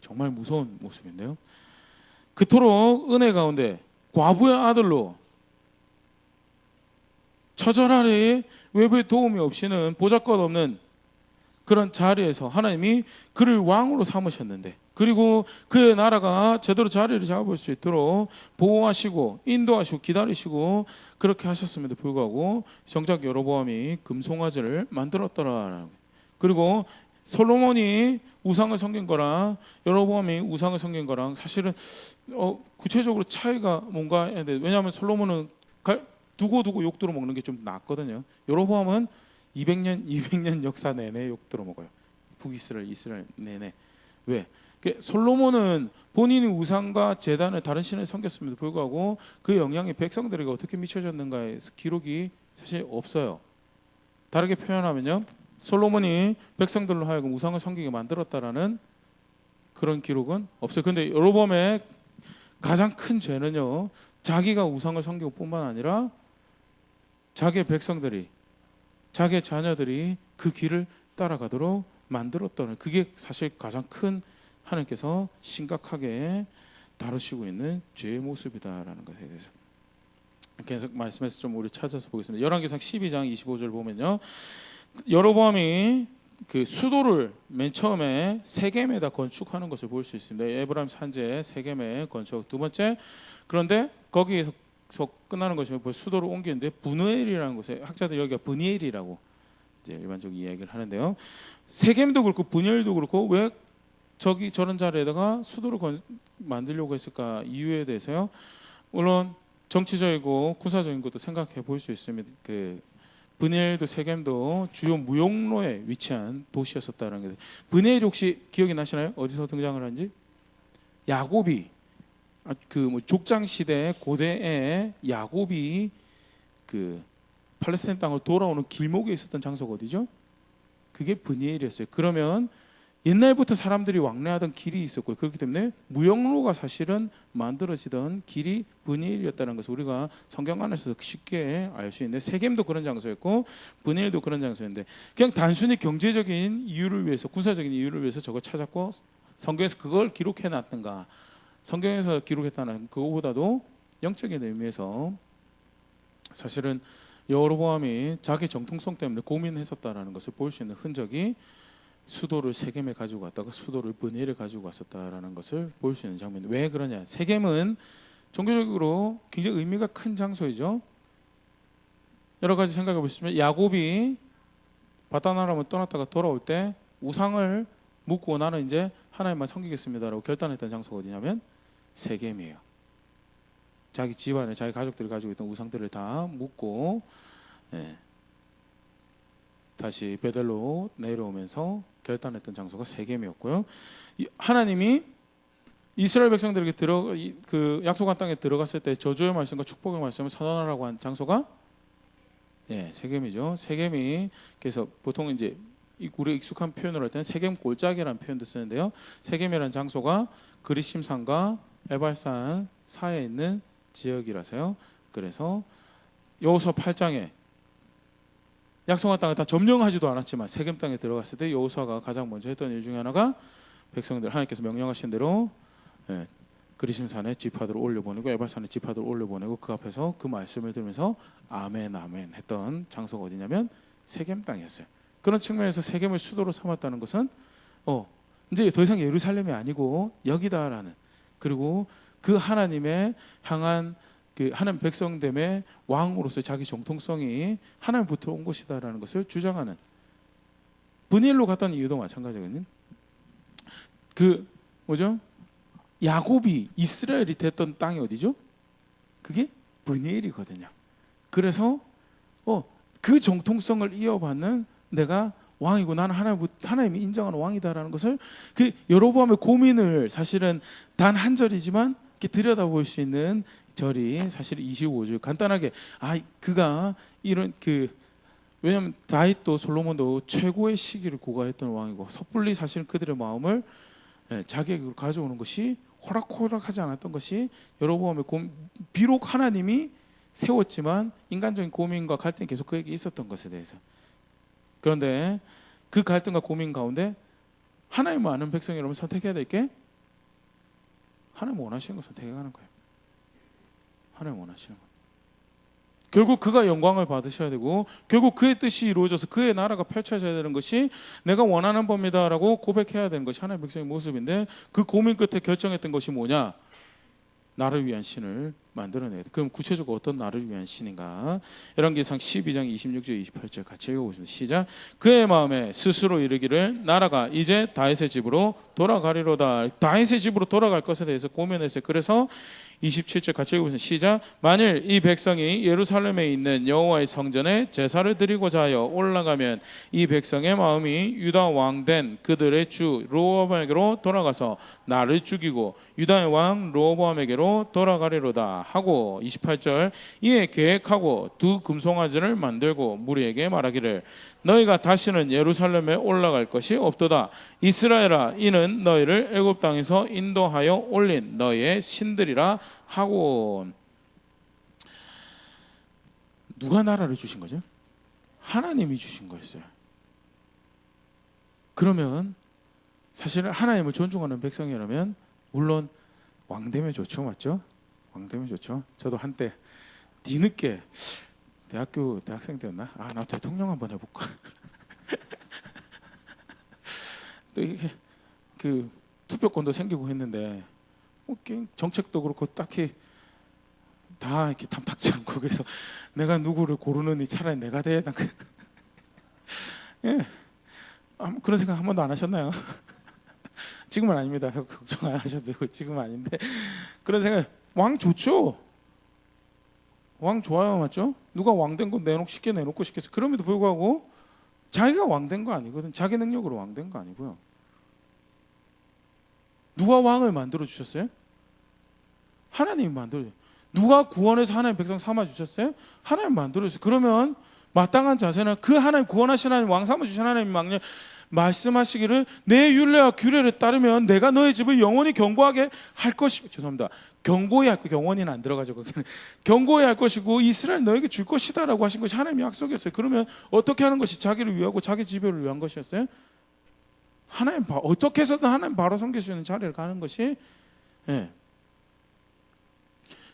정말 무서운 모습인데요. 그토록 은혜 가운데 과부의 아들로 처절 아래에 외부의 도움이 없이는 보잘것 없는 그런 자리에서 하나님이 그를 왕으로 삼으셨는데, 그리고 그의 나라가 제대로 자리를 잡을 수 있도록 보호하시고 인도하시고 기다리시고 그렇게 하셨음에도 불구하고 정작 여로보암이 금송아지를 만들었더라. 그리고 솔로몬이 우상을 섬긴 거랑 여로보암이 우상을 섬긴 거랑 사실은 구체적으로 차이가 뭔가 해야 돼. 왜냐하면 솔로몬은 두고 욕들어 먹는 게 좀 낫거든요. 여로보암은 200년 역사 내내 욕들어 먹어요. 이스라엘 내내. 왜? 솔로몬은 본인이 우상과 제단을 다른 신을 섬겼음에도 불구하고 그 영향이 백성들에게 어떻게 미쳐졌는가에 기록이 사실 없어요. 다르게 표현하면요, 솔로몬이 백성들로 하여금 우상을 섬기게 만들었다라는 그런 기록은 없어요. 그런데 여로보암의 가장 큰 죄는요, 자기가 우상을 섬기고 뿐만 아니라 자기의 백성들이, 자기의 자녀들이 그 길을 따라가도록 만들었다는, 그게 사실 가장 큰 하나님께서 심각하게 다루시고 있는 죄의 모습이다라는 것에 대해서 계속 말씀해서 좀 우리 찾아서 보겠습니다. 열왕기상 12장 25절 보면요, 여로보암이 그 수도를 맨 처음에 세겜에다 건축하는 것을 볼 수 있습니다. 에브라임 산지에 세겜에 건축. 두 번째, 그런데 거기에서 끝나는 것이면 수도를 옮기는데 분우엘이라는 곳에, 학자들이 여기가 브니엘이라고 이제 일반적으로 이야기를 하는데요. 세겜도 그렇고 분우엘도 그렇고 왜 저런 자리에다가 수도를 만들려고 했을까 이유에 대해서요, 물론 정치적이고 군사적인 것도 생각해 볼 수 있습니다. 그 브니엘도 세겜도 주요 무역로에 위치한 도시였었다는 게. 브니엘이 혹시 기억이 나시나요? 어디서 등장을 한지? 야곱이 족장 시대 고대에 야곱이 그 팔레스타인 땅을 돌아오는 길목에 있었던 장소가 어디죠? 그게 브니엘이었어요. 그러면 옛날부터 사람들이 왕래하던 길이 있었고요. 그렇기 때문에 무역로가 사실은 만들어지던 길이 브니엘이었다는 것을 우리가 성경 안에서 쉽게 알 수 있는데, 세겜도 그런 장소였고 브니엘도 그런 장소였는데, 그냥 단순히 경제적인 이유를 위해서, 군사적인 이유를 위해서 저걸 찾았고 성경에서 그걸 기록해 놨던가, 성경에서 기록했다는 그거보다도 영적인 의미에서 사실은 여로보암이 자기 정통성 때문에 고민했었다라는 것을 볼 수 있는 흔적이 수도를 세겜에 가지고 갔다가 수도를 브니엘에 가지고 왔었다라는 것을 볼 수 있는 장면. 왜 그러냐? 세겜은 종교적으로 굉장히 의미가 큰 장소이죠. 여러 가지 생각해 보시면 야곱이 바다나람을 떠났다가 돌아올 때 우상을 묻고 나는 이제 하나님만 섬기겠습니다라고 결단했던 장소가 어디냐면 세겜이에요. 자기 집안에 자기 가족들이 가지고 있던 우상들을 다 묻고 다시 베델로 내려오면서 결단했던 장소가 세겜이었고요. 하나님이 이스라엘 백성들에게 그 약속한 땅에 들어갔을 때 저주의 말씀과 축복의 말씀을 선언하라고 한 장소가 세겜이죠. 세겜이 그래서 보통 이제 우리 익숙한 표현을 할 때는 세겜 골짜기라는 표현도 쓰는데요. 세겜이라는 장소가 그리심산과 에발산 사이에 있는 지역이라서요. 그래서 여호수아 8장에 약속한 땅을 다 점령하지도 않았지만 세겜 땅에 들어갔을 때 여호수아가 가장 먼저 했던 일 중에 하나가 백성들 하나님께서 명령하신 대로 그리심산에 지파들을 올려보내고 에발산에 지파들을 올려보내고 그 앞에서 그 말씀을 들으면서 아멘 아멘 했던 장소가 어디냐면 세겜 땅이었어요. 그런 측면에서 세겜을 수도로 삼았다는 것은 이제 더 이상 예루살렘이 아니고 여기다라는, 그리고 그 하나님의 향한 그 하나님 백성됨의 왕으로서의 자기 정통성이 하나님부터 온 것이다라는 것을 주장하는, 브니엘로 갔던 이유도 마찬가지거든요. 그 뭐죠? 야곱이 이스라엘이 됐던 땅이 어디죠? 그게 브니엘이거든요. 그래서 그 정통성을 이어받는 내가 왕이고 나는 하나님이 인정하는 왕이다라는 것을 그 여로보암의 고민을 사실은 단 한 절이지만 이렇게 들여다볼 수 있는 절이 사실 25절 간단하게 그가 이런 왜냐하면 다윗도 솔로몬도 최고의 시기를 고가했던 왕이고 섣불리 사실 그들의 마음을 자기에게 가져오는 것이 호락호락하지 않았던 것이 여로보암의 비록 하나님이 세웠지만 인간적인 고민과 갈등이 계속 그에게 있었던 것에 대해서. 그런데 그 갈등과 고민 가운데 하나님을 아는 백성 여러분 선택해야 될 게 하나님 원하시는 거 선택해가는 거예요. 하나님 원하시는 거. 결국 그가 영광을 받으셔야 되고 결국 그의 뜻이 이루어져서 그의 나라가 펼쳐져야 되는 것이 내가 원하는 법이다라고 고백해야 되는 것이 하나님의 백성의 모습인데 그 고민 끝에 결정했던 것이 뭐냐? 나를 위한 신을 만들어내야 돼. 그럼 구체적으로 어떤 나를 위한 신인가? 열왕기상 12장 26절 28절 같이 읽어보겠습니다. 시작. 그의 마음에 스스로 이르기를 나라가 이제 다윗의 집으로 돌아가리로다. 다윗의 집으로 돌아갈 것에 대해서 고민했어요. 그래서 27절 같이 읽어보겠습니다. 시작. 만일 이 백성이 예루살렘에 있는 여호와의 성전에 제사를 드리고자 하여 올라가면 이 백성의 마음이 유다 왕된 그들의 주 르호보암에게로 돌아가서 나를 죽이고 유다의 왕 르호보암에게로 돌아가리로다 하고 28절 이에 계획하고 두 금송아지를 만들고 무리에게 말하기를 너희가 다시는 예루살렘에 올라갈 것이 없도다. 이스라엘아 이는 너희를 애굽 땅에서 인도하여 올린 너희의 신들이라 하고. 누가 나라를 주신 거죠? 하나님이 주신 거였어요. 그러면 사실은 하나님을 존중하는 백성이라면 물론 왕되면 좋죠, 맞죠? 왕되면 좋죠. 저도 한때 뒤늦게 대학생 때였나? 나 대통령 한번 해볼까? 또 이게 그 투표권도 생기고 했는데 정책도 그렇고 딱히 다 이렇게 탐탁지 않고 그래서 내가 누구를 고르느니 차라리 내가 돼. 그런 생각 한 번도 안 하셨나요? 지금은 아닙니다. 걱정 안 하셔도 되고 지금은 아닌데 그런 생각. 왕 좋죠. 왕 좋아요, 맞죠? 누가 왕된 건 쉽게 내놓고 싶겠어요. 그럼에도 불구하고 자기가 왕된 거 아니거든. 자기 능력으로 왕된 거 아니고요. 누가 왕을 만들어 주셨어요? 하나님이 만들어. 누가 구원해서 하나님 백성 삼아 주셨어요? 하나님 만들어 주셨어요. 그러면 마땅한 자세는 그 하나님 구원하신 하나님 왕 삼아 주신 하나님 말씀하시기를 내 율례와 규례를 따르면 내가 너의 집을 영원히 견고하게 할 것이고, 죄송합니다. 견고히 할 거, 영원히는 안 들어가죠. 견고히 할 것이고 이스라엘 너에게 줄 것이다라고 하신 것이 하나님의 약속이었어요. 그러면 어떻게 하는 것이 자기를 위하고 자기 지배를 위한 것이었어요? 어떻게 해서든 하나님 바로 섬길 수 있는 자리를 가는 것이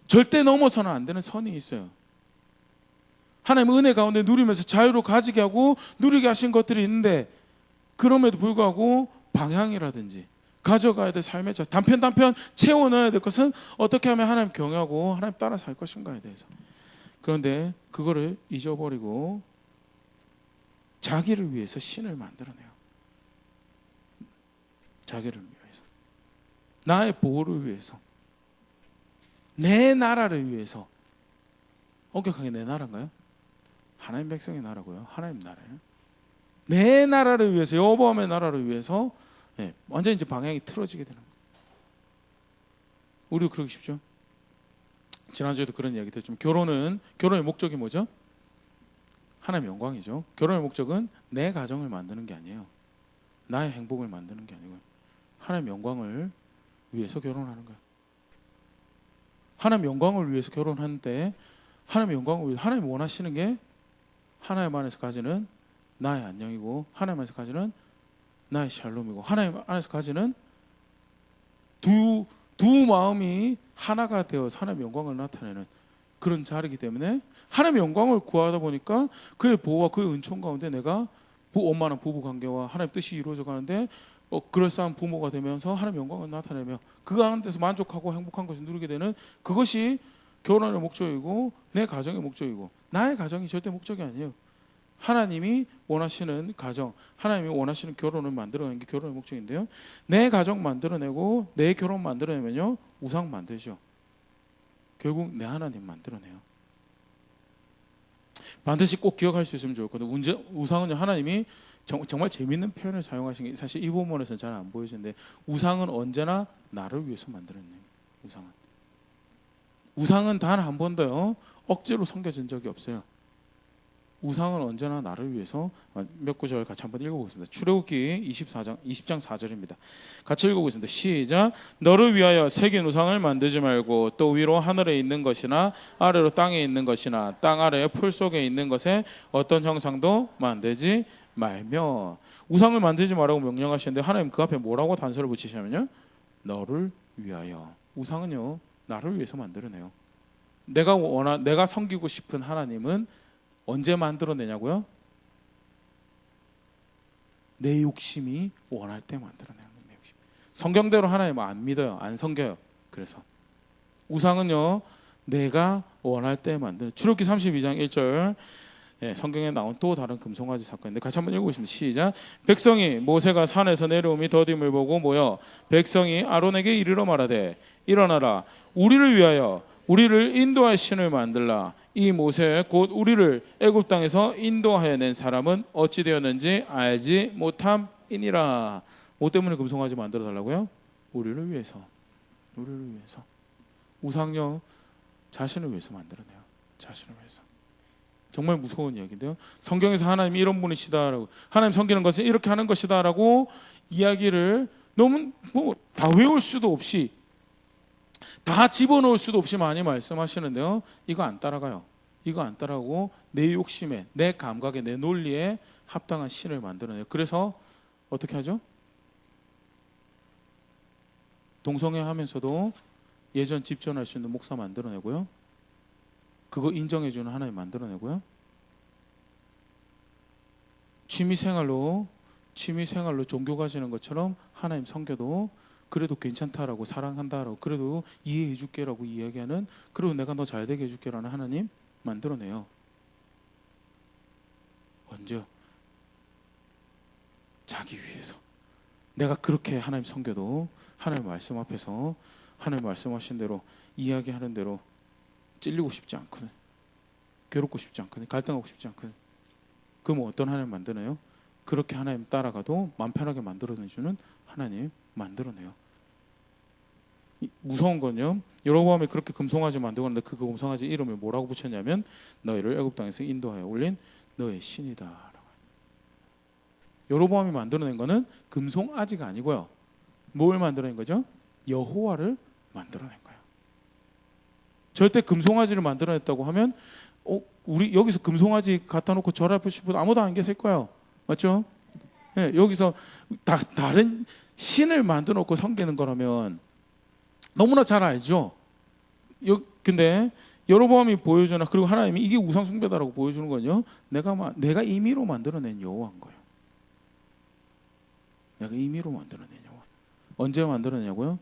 절대 넘어서는 안 되는 선이 있어요. 하나님 은혜 가운데 누리면서 자유로 가지게 하고 누리게 하신 것들이 있는데 그럼에도 불구하고 방향이라든지 가져가야 될 삶의 단편 채워 넣어야 될 것은 어떻게 하면 하나님 경외하고 하나님 따라 살 것인가에 대해서. 그런데 그거를 잊어버리고 자기를 위해서 신을 만들어내요. 자기를 위해서, 나의 보호를 위해서, 내 나라를 위해서. 엄격하게 내 나라인가요? 하나님 백성의 나라고요. 하나님 나라예요. 내 나라를 위해서, 여호와의 나라를 위해서 완전히 이제 방향이 틀어지게 되는 거예요. 우리도 그러고 싶죠? 지난주에도 그런 이야기 됐지만 결혼의 목적이 뭐죠? 하나님의 영광이죠. 결혼의 목적은 내 가정을 만드는 게 아니에요. 나의 행복을 만드는 게 아니고요. 하나님의 영광을 위해서 결혼하는 거예요. 하나님의 영광을 위해서 결혼하는데 하나님의 영광을 위해서 하나님이 원하시는 게 하나님 안에서 가지는 나의 안녕이고 하나님 안에서 가지는 나의 샬롬이고 하나님 안에서 가지는 두 마음이 하나가 되어 하나님의 영광을 나타내는 그런 자리이기 때문에 하나님의 영광을 구하다 보니까 그의 보호와 그의 은총 가운데 내가 원만한 부부 관계와 하나님 뜻이 이루어져 가는데 그럴싸한 부모가 되면서 하나님의 영광을 나타내며 그 가운데서 만족하고 행복한 것을 누리게 되는 그것이 결혼의 목적이고 내 가정의 목적이고 나의 가정이 절대 목적이 아니에요. 하나님이 원하시는 가정, 하나님이 원하시는 결혼을 만들어내는 게 결혼의 목적인데요. 내 가정 만들어내고 내 결혼 만들어내면요 우상 만들죠. 결국 내 하나님 만들어내요. 반드시 꼭 기억할 수 있으면 좋을 것 같아요. 우상은요 하나님이 정말 재밌는 표현을 사용하신 게 사실 이 본문에서는 잘 안 보이시는데 우상은 언제나 나를 위해서 만들어내요. 우상은 단 한 번도요 억지로 섬겨진 적이 없어요. 우상은 언제나 나를 위해서. 몇 구절 같이 한번 읽어보겠습니다. 출애굽기 20장 4절입니다. 같이 읽어보겠습니다. 시작. 너를 위하여 새긴 우상을 만들지 말고 또 위로 하늘에 있는 것이나 아래로 땅에 있는 것이나 땅 아래 풀 속에 있는 것에 어떤 형상도 만들지 말며. 우상을 만들지 말라고 명령하시는데 하나님 그 앞에 뭐라고 단서를 붙이시냐면요 너를 위하여. 우상은요 나를 위해서 만들어내요. 내가 섬기고 싶은 하나님은 언제 만들어내냐고요? 내 욕심이 원할 때 만들어내는 거예요. 내 욕심. 성경대로 하나님 안 믿어요. 안 섬겨요. 그래서 우상은요 내가 원할 때 만드는. 출애굽기 32장 1절 성경에 나온 또 다른 금송아지 사건인데 같이 한번 읽어보겠습니다. 시작. 백성이 모세가 산에서 내려오미 더딤을 보고 모여 백성이 아론에게 이르러 말하되 일어나라 우리를 위하여 우리를 인도할 신을 만들라. 이 모세 곧 우리를 애굽 땅에서 인도하여 낸 사람은 어찌 되었는지 알지 못함이니라. 뭐 때문에 금송아지 만들어 달라고요? 우리를 위해서. 우리를 위해서. 우상요 자신을 위해서 만들어내요. 자신을 위해서. 정말 무서운 이야기인데요. 성경에서 하나님이 이런 분이시다라고, 하나님 섬기는 것은 이렇게 하는 것이다라고 이야기를 너무 다 외울 수도 없이 다 집어넣을 수도 없이 많이 말씀하시는데요. 이거 안 따라가요. 이거 안 따라가고 내 욕심에, 내 감각에, 내 논리에 합당한 신을 만들어내요. 그래서 어떻게 하죠? 동성애 하면서도 예전 집전할 수 있는 목사 만들어내고요. 그거 인정해주는 하나님 만들어내고요. 취미생활로 종교 가지는 것처럼 하나님 섬겨도 그래도 괜찮다라고, 사랑한다라고, 그래도 이해해줄게라고 이야기하는, 그리고 내가 너 잘되게 해줄게라는 하나님 만들어내요. 언제요? 자기 위해서. 내가 그렇게 하나님 섬겨도 하나님 말씀 앞에서 하나님 말씀하신 대로, 이야기하는 대로 찔리고 싶지 않거든, 괴롭고 싶지 않거든, 갈등하고 싶지 않거든. 그럼 어떤 하나님 만드나요? 그렇게 하나님 따라가도 마음 편하게 만들어내주는 하나님 만들어내요. 무서운 건요, 여로보암이 그렇게 금송아지 만들고 하는데 그 금송아지 이름을 뭐라고 붙였냐면 너희를 애굽 땅에서 인도하여 올린 너의 신이다. 여로보암이 만들어낸 거는 금송아지가 아니고요, 뭘 만들어낸 거죠? 여호와를 만들어낸 거예요. 절대 금송아지를 만들어냈다고 하면 우리 여기서 금송아지 갖다 놓고 절하고 싶은 아무도 안 계실 거예요. 맞죠? 네, 여기서 다른 신을 만들어 놓고 섬기는 거라면 너무나 잘 알죠. 근데 여로보암이 보여주나 그리고 하나님이 이게 우상 숭배다라고 보여주는 건요. 내가 임의로 만들어낸 여호와인 거예요. 내가 임의로 만들어낸 여호와. 언제 만들어내냐고요?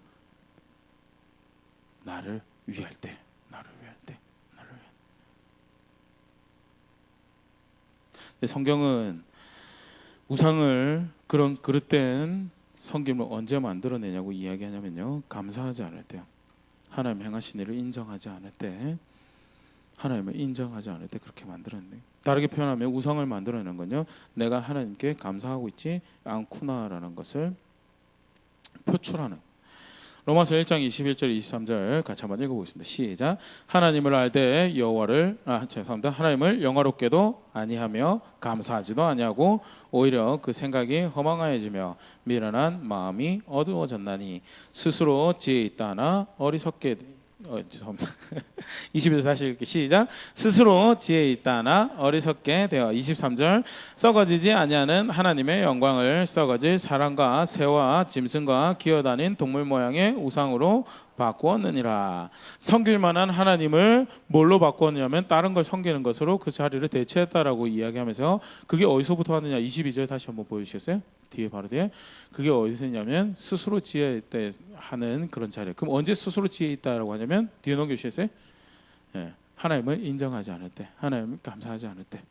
나를 위할 때, 나를 위할 때, 나를 위할 때. 근데 성경은 우상을 그런 그릇된 섬김을 언제 만들어내냐고 이야기하냐면요. 감사하지 않을 때요. 하나님 행하신 일을 인정하지 않을 때, 하나님을 인정하지 않을 때 그렇게 만들어내요. 다르게 표현하면 우상을 만들어내는 건요. 내가 하나님께 감사하고 있지 않구나라는 것을 표출하는. 로마서 1장 21절 23절 같이 한번 읽어보겠습니다. 시작. 하나님을 알되 죄송합니다. 하나님을 영화롭게도 아니하며 감사하지도 아니하고 오히려 그 생각이 허망하여지며 미련한 마음이 어두워졌나니 스스로 지혜 있다 하나 어리석게 22절 다시 읽기 시작. 스스로 지혜 있다 하나 어리석게 되어 23절 썩어지지 아니하는 하나님의 영광을 썩어질 사람과 새와 짐승과 기어다닌 동물 모양의 우상으로 바꾸었느니라. 섬길 만한 하나님을 뭘로 바꾸었냐면 다른 걸 섬기는 것으로 그 자리를 대체했다라고 이야기하면서 그게 어디서부터 왔느냐. 22절 다시 한번 보여주시겠어요? 뒤에 바로 뒤에 그게 어디서 있냐면 스스로 지혜 있다 하는 그런 자리. 그럼 언제 스스로 지혜 있다라고 하냐면 뒤에 넘겨주시겠어요? 예, 하나님을 인정하지 않을 때, 하나님을 감사하지 않을 때.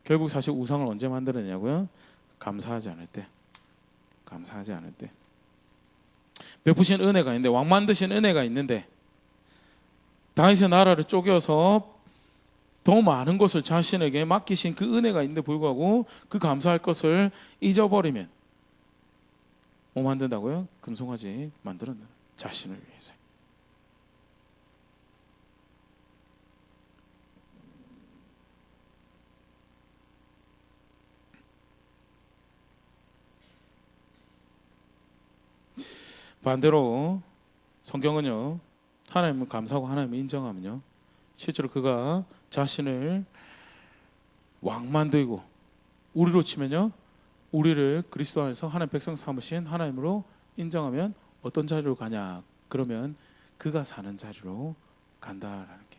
결국 사실 우상을 언제 만들었냐고요? 감사하지 않을 때, 감사하지 않을 때. 베푸신 은혜가 있는데, 왕 만드신 은혜가 있는데 다윗의 나라를 쪼개서 더 많은 것을 자신에게 맡기신 그 은혜가 있는데 불구하고 그 감사할 것을 잊어버리면 뭐 만든다고요? 금송아지 만들었는 자신을 위해서. 반대로 성경은요, 하나님을 감사하고 하나님을 인정하면요, 실제로 그가 자신을 왕 만들고, 우리로 치면요, 우리를 그리스도 안에서 하나님 백성 삼으신 하나님으로 인정하면 어떤 자리로 가냐? 그러면 그가 사는 자리로 간다라는 게.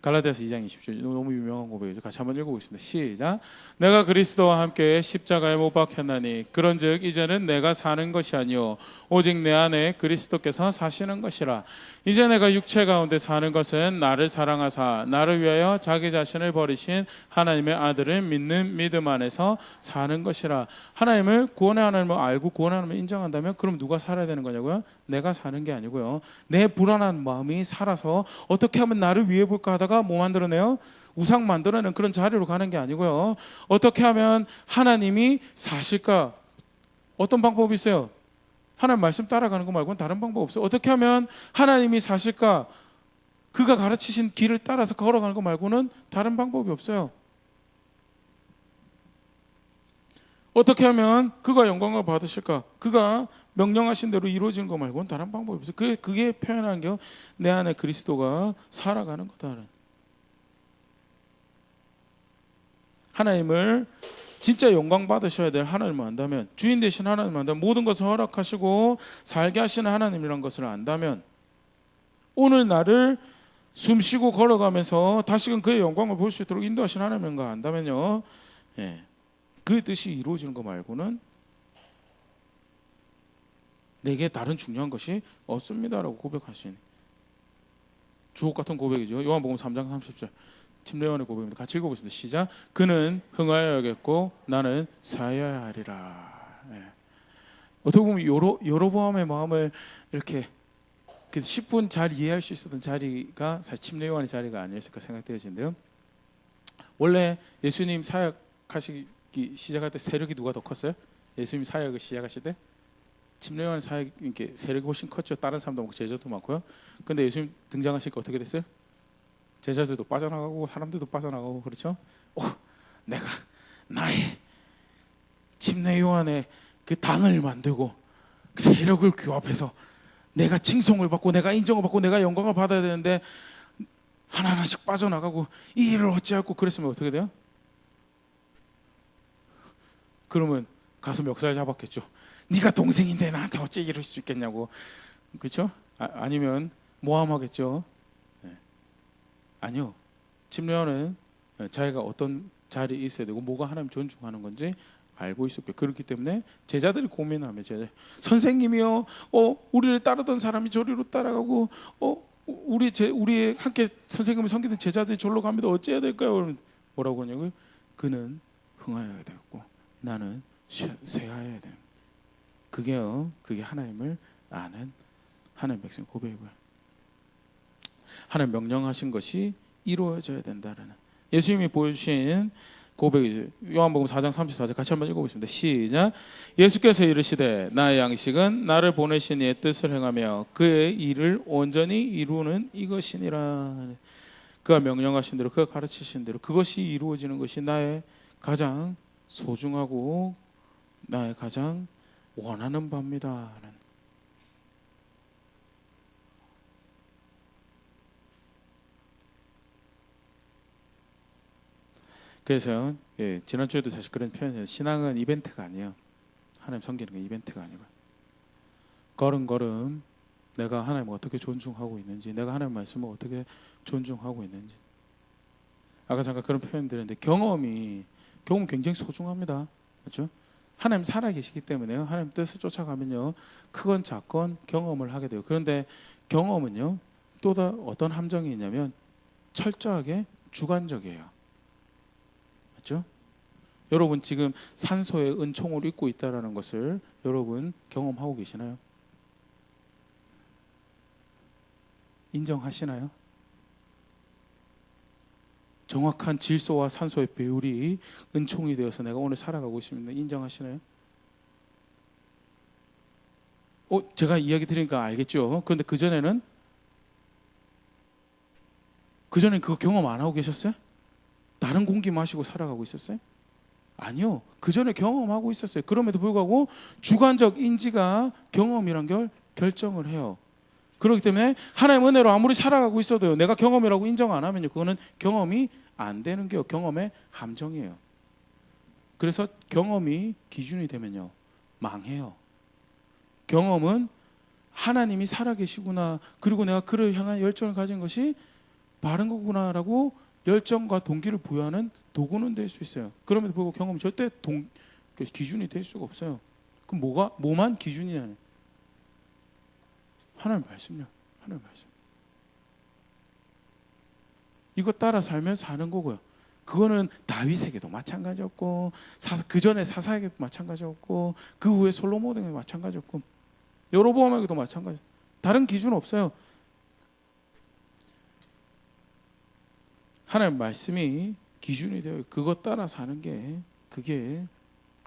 갈라디아서 2장 20절 너무 유명한 고백이죠. 같이 한번 읽어보겠습니다. 시작. 내가 그리스도와 함께 십자가에 못 박혔나니 그런즉 이제는 내가 사는 것이 아니요 오직 내 안에 그리스도께서 사시는 것이라. 이제 내가 육체 가운데 사는 것은 나를 사랑하사 나를 위하여 자기 자신을 버리신 하나님의 아들을 믿는 믿음 안에서 사는 것이라. 하나님을 구원의 하나님을 알고 구원의 하나님을 인정한다면 그럼 누가 살아야 되는 거냐고요? 내가 사는 게 아니고요, 내 불안한 마음이 살아서 어떻게 하면 나를 위해 볼까 하다가 뭐 만들어내요? 우상 만들어내는 그런 자리로 가는 게 아니고요, 어떻게 하면 하나님이 사실까? 어떤 방법이 있어요? 하나님 말씀 따라가는 거 말고는 다른 방법 없어요. 어떻게 하면 하나님이 사실까? 그가 가르치신 길을 따라서 걸어가는 거 말고는 다른 방법이 없어요. 어떻게 하면 그가 영광을 받으실까? 그가 명령하신 대로 이루어지는 거 말고는 다른 방법이 없어요. 그게 표현하는 게 내 안에 그리스도가 살아가는 거다. 하나님을 진짜 영광 받으셔야 될 하나님을 안다면, 주인 되신 하나님을 안다면, 모든 것을 허락하시고 살게 하시는 하나님이라는 것을 안다면, 오늘 나를 숨쉬고 걸어가면서 다시금 그의 영광을 볼 수 있도록 인도하신 하나님을 안다면요, 그 뜻이 이루어지는 거 말고는 내게 다른 중요한 것이 없습니다라고 고백하신 주옥 같은 고백이죠. 요한복음 3장 30절 침례요한의 고백입니다. 같이 읽어보겠습니다. 시작. 그는 흥하여야겠고 나는 사여야 하리라. 어떻게 보면 여로보암의 마음을 이렇게 10분 잘 이해할 수 있었던 자리가 사실 침례요한의 자리가 아니었을까 생각되어지는데요. 원래 예수님 사역하시기 시작할 때 세력이 누가 더 컸어요? 예수님 사역을 시작하실 때 침례요한 사역 이렇게 세력이 훨씬 컸죠. 다른 사람도 많고 제자도 많고요. 근데 예수님 등장하시니까 어떻게 됐어요? 제자들도 빠져나가고 사람들도 빠져나가고 그렇죠. 내가 나의 침례요한의 그 당을 만들고 그 세력을 규합해서 내가 칭송을 받고 내가 인정을 받고 내가 영광을 받아야 되는데 하나하나씩 빠져나가고 이 일을 어찌할고 그랬으면 어떻게 돼요? 그러면 가서 멱살 잡았겠죠. 네가 동생인데 나한테 어찌 이럴 수 있겠냐고, 그렇죠? 아니면 모함하겠죠. 아니요. 침례요한은 자기가 어떤 자리에 있어야 되고 뭐가 하나님 존중하는 건지 알고 있었고요. 그렇기 때문에 제자들이 고민하면 선생님이요, 우리를 따르던 사람이 저리로 따라가고, 우리 함께 선생님을 섬기던 제자들이 절로 갑니다. 어찌해야 될까요? 그러면 뭐라고 하냐고요? 그는 흥하여야 되고 나는 쇠하여야 돼. 그게 하나님을 아는 하나님 백성 고백이고요. 하나님 명령하신 것이 이루어져야 된다라는 예수님이 보여주신 고백이죠. 요한복음 4장 34절 같이 한번 읽어보겠습니다. 시작. 예수께서 이르시되 나의 양식은 나를 보내신 이의 뜻을 행하며 그의 일을 온전히 이루는 이것이니라. 그가 명령하신 대로 그가 가르치신 대로 그것이 이루어지는 것이 나의 가장 소중하고 나의 가장 원하는 바입니다. 그래서 지난주에도 사실 그런 표현이에요. 신앙은 이벤트가 아니에요. 하나님 섬기는 게 이벤트가 아니고 걸음걸음 내가 하나님을 어떻게 존중하고 있는지, 내가 하나님 말씀을 어떻게 존중하고 있는지. 아까 잠깐 그런 표현 드렸는데 경험 굉장히 소중합니다. 그렇죠? 하나님 살아계시기 때문에요. 하나님 뜻을 쫓아가면요, 크건 작건 경험을 하게 돼요. 그런데 경험은요 또 어떤 함정이 있냐면 철저하게 주관적이에요. 맞죠? 여러분 지금 산소에 은총을 입고 있다는 것을 여러분 경험하고 계시나요? 인정하시나요? 정확한 질소와 산소의 배율이 은총이 되어서 내가 오늘 살아가고 있습니다. 인정하시나요? 제가 이야기 드리니까 알겠죠? 그런데 그전에는 그거 경험 안 하고 계셨어요? 다른 공기 마시고 살아가고 있었어요? 아니요. 그전에 경험하고 있었어요. 그럼에도 불구하고 주관적 인지가 경험이란 걸 결정을 해요. 그렇기 때문에 하나님 은혜로 아무리 살아가고 있어도요, 내가 경험이라고 인정 안 하면요, 그거는 경험이 안 되는 게 경험의 함정이에요. 그래서 경험이 기준이 되면요 망해요. 경험은 하나님이 살아계시구나, 그리고 내가 그를 향한 열정을 가진 것이 바른 거구나라고 열정과 동기를 부여하는 도구는 될 수 있어요. 그럼에도 불구하고 경험은 절대 기준이 될 수가 없어요. 그럼 뭐만 기준이냐? 하나님 말씀요. 하나님 말씀. 이거 따라 살면 사는 거고요. 그거는 다윗에게도 마찬가지였고, 그 전에 사사에게도 마찬가지였고, 그 후에 솔로몬에게도 마찬가지였고, 여로보암에게도 마찬가지. 다른 기준 없어요. 하나님 말씀이 기준이 되어 그것 따라 사는 게 그게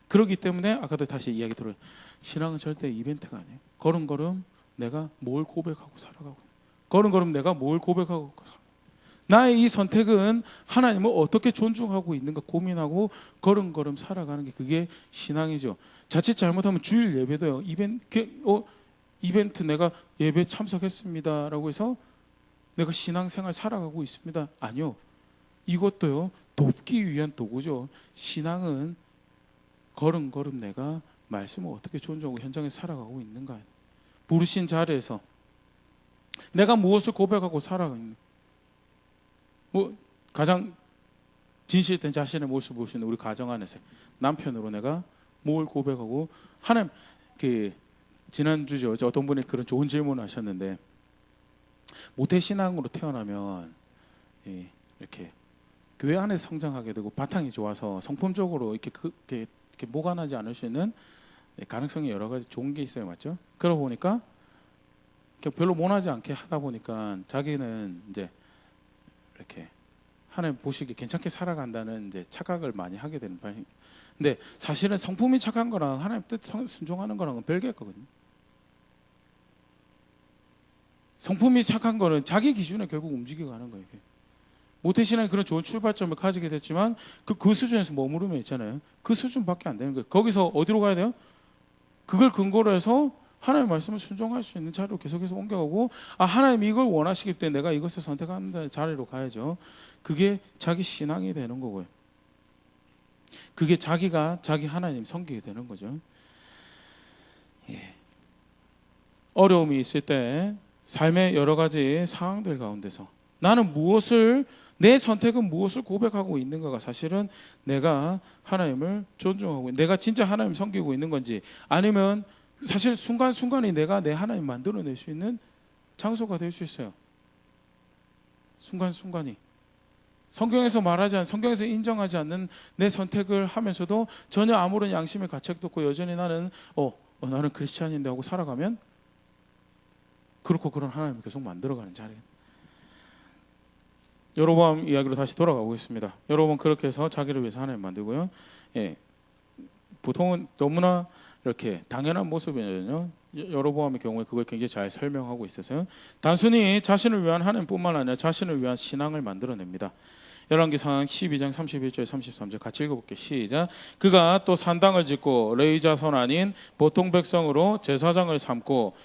그러기 때문에 아까도 다시 이야기 들어요. 신앙은 절대 이벤트가 아니에요. 걸음걸음 내가 뭘 고백하고 살아가고, 걸음걸음 내가 뭘 고백하고 나의 이 선택은 하나님을 어떻게 존중하고 있는가 고민하고 걸음걸음 살아가는 게 그게 신앙이죠. 자칫 잘못하면 주일 예배도요, 이벤트 내가 예배 참석했습니다라고 해서 내가 신앙생활 살아가고 있습니다. 아니요. 이것도요 돕기 위한 도구죠. 신앙은 걸음걸음 내가 말씀을 어떻게 존중하고 현장에 살아가고 있는가. 부르신 자리에서 내가 무엇을 고백하고 살아가는, 가장 진실된 자신의 모습을 보시는 우리 가정 안에서 남편으로 내가 뭘 고백하고 하나님, 지난주죠, 어떤 분이 그런 좋은 질문을 하셨는데, 모태신앙으로 태어나면 이렇게 교회 안에서 성장하게 되고 바탕이 좋아서 성품적으로 이렇게 모관하지 않을 수 있는 가능성이 여러 가지 좋은 게 있어요. 맞죠? 그러다 보니까 별로 모나지 않게 하다 보니까 자기는 이제 이렇게 하나님 보시기에 괜찮게 살아간다는 이제 착각을 많이 하게 되는 바입니다. 근데 사실은 성품이 착한 거랑 하나님 뜻 순종하는 거랑은 별개일 거거든요. 성품이 착한 거는 자기 기준에 결국 움직여가는 거예요. 모태신앙이 그런 좋은 출발점을 가지게 됐지만 그 수준에서 머무르면 있잖아요. 그 수준밖에 안 되는 거예요. 거기서 어디로 가야 돼요? 그걸 근거로 해서 하나님의 말씀을 순종할 수 있는 자리로 계속해서 옮겨가고, 하나님이 이걸 원하시기 때문에 내가 이것을 선택하는 자리로 가야죠. 그게 자기 신앙이 되는 거고요. 그게 자기가 자기 하나님 섬기게 되는 거죠. 어려움이 있을 때 삶의 여러 가지 상황들 가운데서 나는 무엇을, 내 선택은 무엇을 고백하고 있는가가 사실은 내가 하나님을 존중하고, 내가 진짜 하나님 섬기고 있는 건지, 아니면 사실 순간순간이 내가 내 하나님 만들어낼 수 있는 장소가 될 수 있어요. 순간순간이. 성경에서 말하지 않은, 성경에서 인정하지 않는 내 선택을 하면서도 전혀 아무런 양심의 가책도 없고 여전히 나는 나는 크리스찬인데 하고 살아가면 그렇고 그런 하나님을 계속 만들어가는 자리예요. 여로보암 이야기로 다시 돌아가 보겠습니다. 여로보암 그렇게 해서 자기를 위해서 하나님 만들고요. 예, 보통은 너무나 이렇게 당연한 모습이거든요. 여로보암의 경우에 그걸 굉장히 잘 설명하고 있어서요. 단순히 자신을 위한 하나님뿐만 아니라 자신을 위한 신앙을 만들어냅니다. 열왕기상 12장 31절 33절 같이 읽어볼게요. 시작. 그가 또 산당을 짓고 레위 자손 아닌 보통 백성으로 제사장을 삼고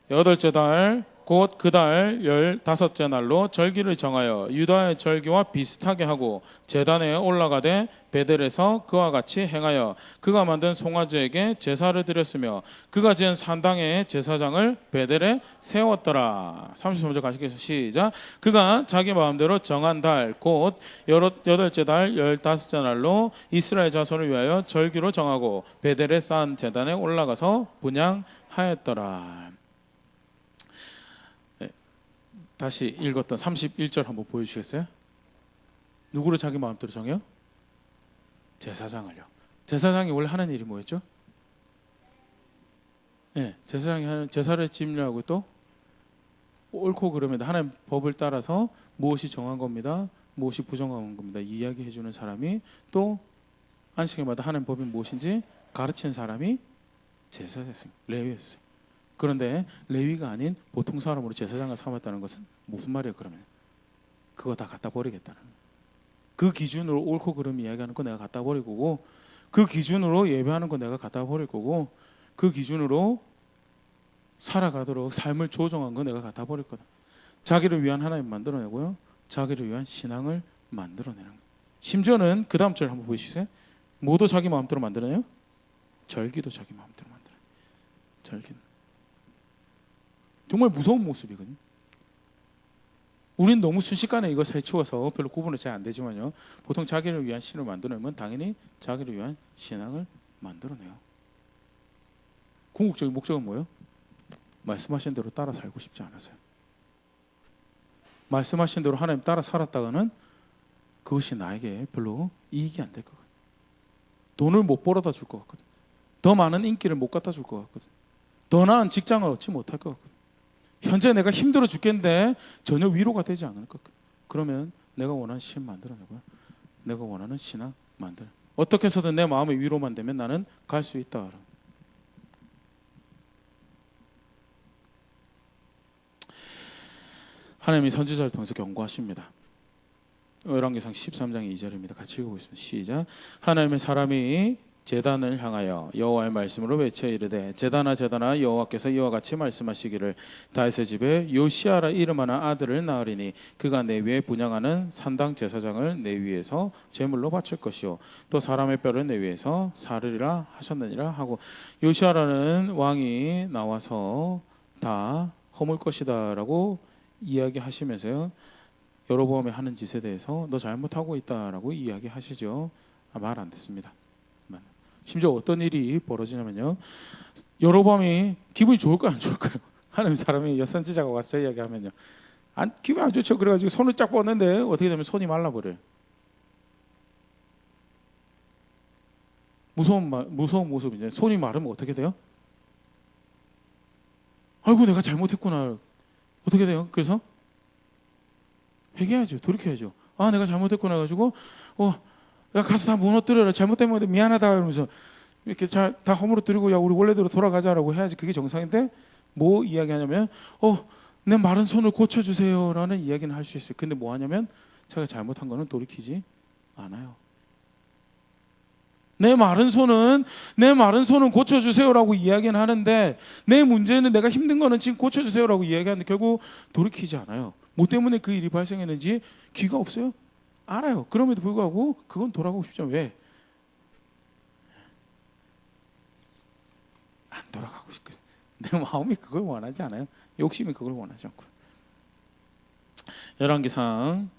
여덟째 달 곧 그 달 15째 날로 절기를 정하여 유다의 절기와 비슷하게 하고 제단에 올라가되 베델에서 그와 같이 행하여 그가 만든 송아지에게 제사를 드렸으며 그가 지은 산당에 제사장을 베델에 세웠더라. 33절 가시겠습니다. 시작. 그가 자기 마음대로 정한 달 곧 여덟째 달 15째 날로 이스라엘 자손을 위하여 절기로 정하고 베델에 쌓은 제단에 올라가서 분향하였더라. 다시 읽었던 31절 한번 보여주시겠어요? 누구를 자기 마음대로 정해요? 제사장을요. 제사장이 원래 하는 일이 뭐였죠? 네, 제사장이 하는 제사를 지으려고 또 옳고 그름에다 하나님 법을 따라서 무엇이 정한 겁니다, 무엇이 부정한 겁니다 이야기해 주는 사람이, 또 안식일마다 하나님 법이 무엇인지 가르치는 사람이 제사장이었습니다. 레위였어요. 그런데 레위가 아닌 보통 사람으로 제사장을 삼았다는 것은 무슨 말이에요? 그러면 그거 다 갖다 버리겠다는, 그 기준으로 옳고 그름 이야기하는 거 내가 갖다 버릴 거고, 그 기준으로 예배하는 거 내가 갖다 버릴 거고, 그 기준으로 살아가도록 삶을 조정한 거 내가 갖다 버릴 거다. 자기를 위한 하나님 만들어내고요, 자기를 위한 신앙을 만들어내는 거예요. 심지어는 그 다음 절 한번 보여주세요. 뭐도 자기 마음대로 만들어내요? 절기도 자기 마음대로 만들어요. 절기는 정말 무서운 모습이거든요. 우린 너무 순식간에 이거 해치워서 별로 구분이 잘 안 되지만요, 보통 자기를 위한 신을 만들어내면 당연히 자기를 위한 신앙을 만들어내요. 궁극적인 목적은 뭐예요? 말씀하신 대로 따라 살고 싶지 않아서요. 말씀하신 대로 하나님 따라 살았다가는 그것이 나에게 별로 이익이 안 될 것 같아요. 돈을 못 벌어다 줄 것 같거든. 더 많은 인기를 못 갖다 줄 것 같거든. 더 나은 직장을 얻지 못할 것 같거든. 현재 내가 힘들어 죽겠는데 전혀 위로가 되지 않을 것 같아요. 그러면 내가 원하는 신 만들어내고요, 내가 원하는 신앙 만들어, 어떻게 해서든 내 마음의 위로만 되면 나는 갈 수 있다. 하나님이 선지자를 통해서 경고하십니다. 열왕기상 13장 2절입니다. 같이 읽어보겠습니다. 시작. 하나님의 사람이 제단을 향하여 여호와의 말씀으로 외쳐 이르되 제단아 제단아 여호와께서 이와 같이 말씀하시기를 다윗의 집에 요시아라 이름하는 아들을 낳으리니 그가 내 위에 분향하는 산당 제사장을 내 위에서 제물로 바칠 것이요 또 사람의 뼈를 내 위에서 사르리라 하셨느니라 하고, 요시아라는 왕이 나와서 다 허물 것이다 라고 이야기하시면서요, 여로보암이 하는 짓에 대해서 너 잘못하고 있다라고 이야기하시죠. 말 안 듣습니다. 심지어 어떤 일이 벌어지냐면요, 여로보암이 기분이 좋을까요, 안 좋을까요? 하나님 사람이 선지자가 와서 이야기하면요, 기분이 안 좋죠. 그래가지고 손을 쫙 뻗는데 어떻게 되면 손이 말라버려요. 무서운 모습이죠. 손이 마르면 어떻게 돼요? 아이고 내가 잘못했구나. 어떻게 돼요? 그래서 회개해야죠. 돌이켜야죠. 내가 잘못했구나 해가지고 야 가서 다 무너뜨려라. 잘못된 건데 미안하다 이러면서 이렇게 다 허물어뜨리고 야 우리 원래대로 돌아가자라고 해야지 그게 정상인데, 뭐 이야기하냐면 내 마른 손을 고쳐주세요 라는 이야기는 할 수 있어요. 근데 뭐 하냐면 제가 잘못한 거는 돌이키지 않아요. 내 마른 손은 고쳐주세요라고 이야기는 하는데, 내 문제는 내가 힘든 거는 지금 고쳐주세요라고 이야기하는데 결국 돌이키지 않아요. 뭐 때문에 그 일이 발생했는지 귀가 없어요? 알아요. 그럼에도 불구하고 그건 돌아가고 싶지 않아요. 왜? 안 돌아가고 싶거든. 내 마음이 그걸 원하지 않아요. 욕심이 그걸 원하지 않고. 열왕기상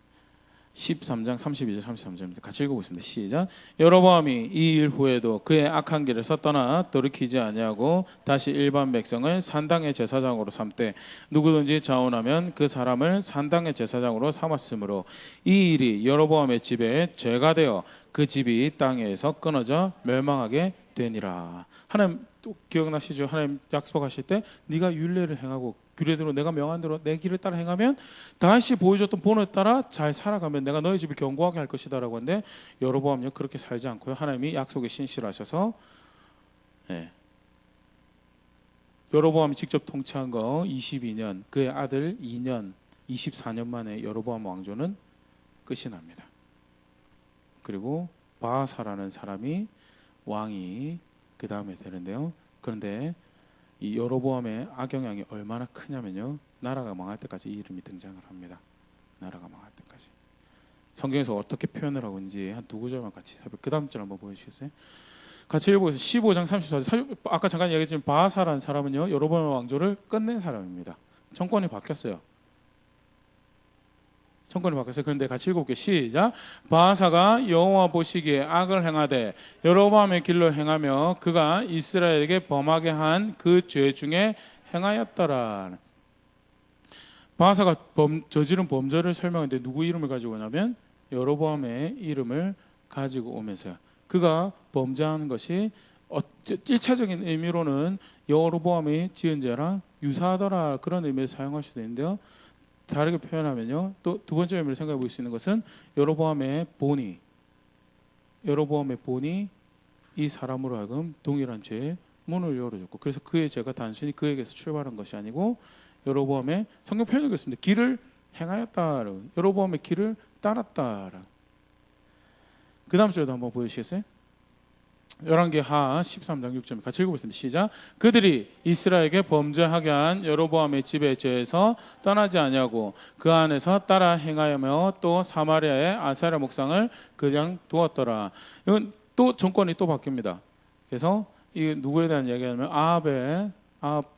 13장 32절 33절입니다. 같이 읽어보겠습니다. 시작. 여로보암이 이 일 후에도 그의 악한 길에서 떠나 돌이키지 아니하고 다시 일반 백성을 산당의 제사장으로 삼되 누구든지 자원하면 그 사람을 산당의 제사장으로 삼았으므로 이 일이 여로보암의 집에 죄가 되어 그 집이 땅에서 끊어져 멸망하게 되니라. 하나님 또 기억나시죠? 하나님 약속하실 때 네가 율례를 행하고 규례대로 내가 명한 대로 내 길을 따라 행하면 다시 보여줬던 본을 따라 잘 살아가면 내가 너희 집을 견고하게 할 것이다 라고 하는데 여로보암은 그렇게 살지 않고요. 하나님이 약속에 신실하셔서 여로보암이 직접 통치한 거 22년, 그의 아들 2년, 24년 만에 여로보암 왕조는 끝이 납니다. 그리고 바하사라는 사람이 왕이 그 다음에 되는데요. 그런데 이 여로보암의 악영향이 얼마나 크냐면요. 나라가 망할 때까지 이 이름이 등장을 합니다. 나라가 망할 때까지. 성경에서 어떻게 표현을 하고 있는지 한 두 구절만 같이 살펴볼게요. 그 다음 절 한번 보여주시겠어요? 같이 읽어보세요. 15장 34절. 아까 잠깐 얘기했지만 바하사라는 사람은요. 여로보암 왕조를 끝낸 사람입니다. 정권이 바뀌었어요. 정권이 바뀌었어요. 그런데 같이 읽어볼게요. 시작. 바하사가 여호와 보시기에 악을 행하되 여로보암의 길로 행하며 그가 이스라엘에게 범하게 한 그 죄 중에 행하였더라. 바하사가 저지른 범죄를 설명하는데 누구 이름을 가지고 오냐면 여로보암의 이름을 가지고 오면서요. 그가 범죄한 것이 1차적인 의미로는 여로보암이 지은 죄랑 유사하더라 그런 의미를 사용할 수도 있는데요. 다르게 표현하면요. 또 두 번째 의미를 생각해 볼 수 있는 것은 여로보암의 본이 이 사람으로 하여금 동일한 죄의 문을 열어줬고 그래서 그의 죄가 단순히 그에게서 출발한 것이 아니고 여로보암의 성경 표현을 읽겠습니다. 길을 행하였다. 여로보암의 길을 따랐다. 그 다음 절도 한번 보여주시겠어요? 열왕기하 13장 6절 같이 읽어보겠습니다. 시작. 그들이 이스라엘에게 범죄하게 한 여로보암의 집의 죄에서 떠나지 아니하고 그 안에서 따라 행하여며 또 사마리아의 아사랴 목상을 그냥 두었더라. 이건 또 정권이 또 바뀝니다. 그래서 이 누구에 대한 이야기냐면 아합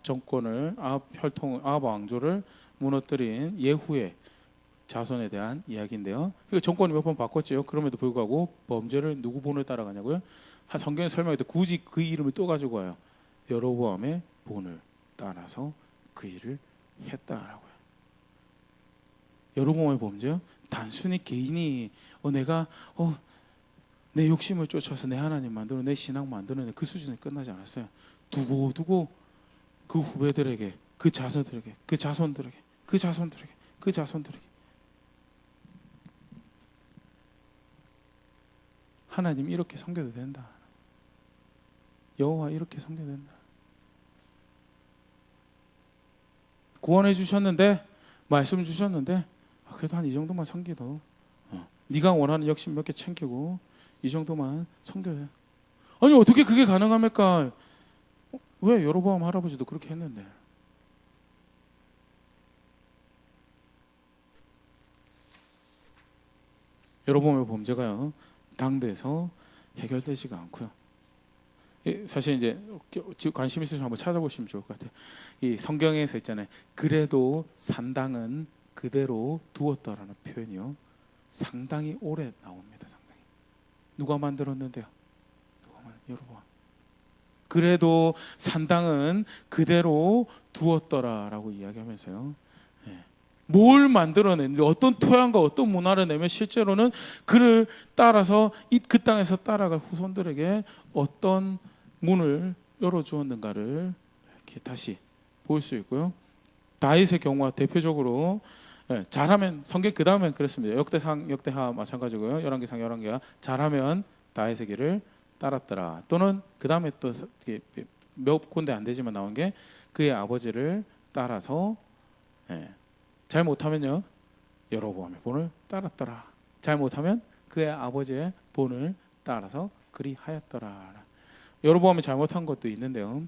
정권을 아합 왕조를 무너뜨린 예후의 자손에 대한 이야기인데요. 정권이 몇 번 바꿨죠. 그럼에도 불구하고 범죄를 누구 본을 따라가냐고요? 성경에 설명할 때 굳이 그 이름을 또 가지고 와요. 여로보암의 본을 따라서 그 일을 했다라고요. 여로보암의 범죄요? 단순히 개인이 내가 내 욕심을 쫓아서 내 하나님 만들어 내 신앙 만드는 그 수준에 끝나지 않았어요. 두고 그 후배들에게 그 자손들에게 하나님 이렇게 섬겨도 된다. 여호와 이렇게 섬겨도 된다. 구원해 주셨는데 말씀 주셨는데 그래도 한 이 정도만 섬기도 네가 원하는 욕심 몇 개 챙기고 이 정도만 섬겨요. 아니 어떻게 그게 가능합니까? 왜 여로보암 할아버지도 그렇게 했는데. 여로보암의 범죄가요 당대에서 해결되지가 않고요. 사실 이제 관심 있으시면 한번 찾아보시면 좋을 것 같아요. 이 성경에서 있잖아요. 그래도 산당은 그대로 두었다라는 표현이요. 상당히 오래 나옵니다. 상당히. 누가 만들었는데요? 여로보암. 그래도 산당은 그대로 두었더라라고 이야기하면서요. 뭘 만들어냈는데 어떤 토양과 어떤 문화를 내면 실제로는 그를 따라서 그 땅에서 따라갈 후손들에게 어떤 문을 열어주었는가를 이렇게 다시 볼 수 있고요. 다윗의 경우와 대표적으로 잘하면 성경 그 다음엔 그랬습니다. 역대하 마찬가지고요. 열왕기상 열왕기하 잘하면 다윗의 길을 따랐더라. 또는 그 다음에 또 몇 군데 안 되지만 나온 게 그의 아버지를 따라서 잘 못하면요 여로보암의 본을 따랐더라. 잘 못하면 그의 아버지의 본을 따라서 그리하였더라. 여로보암이 잘못한 것도 있는데요.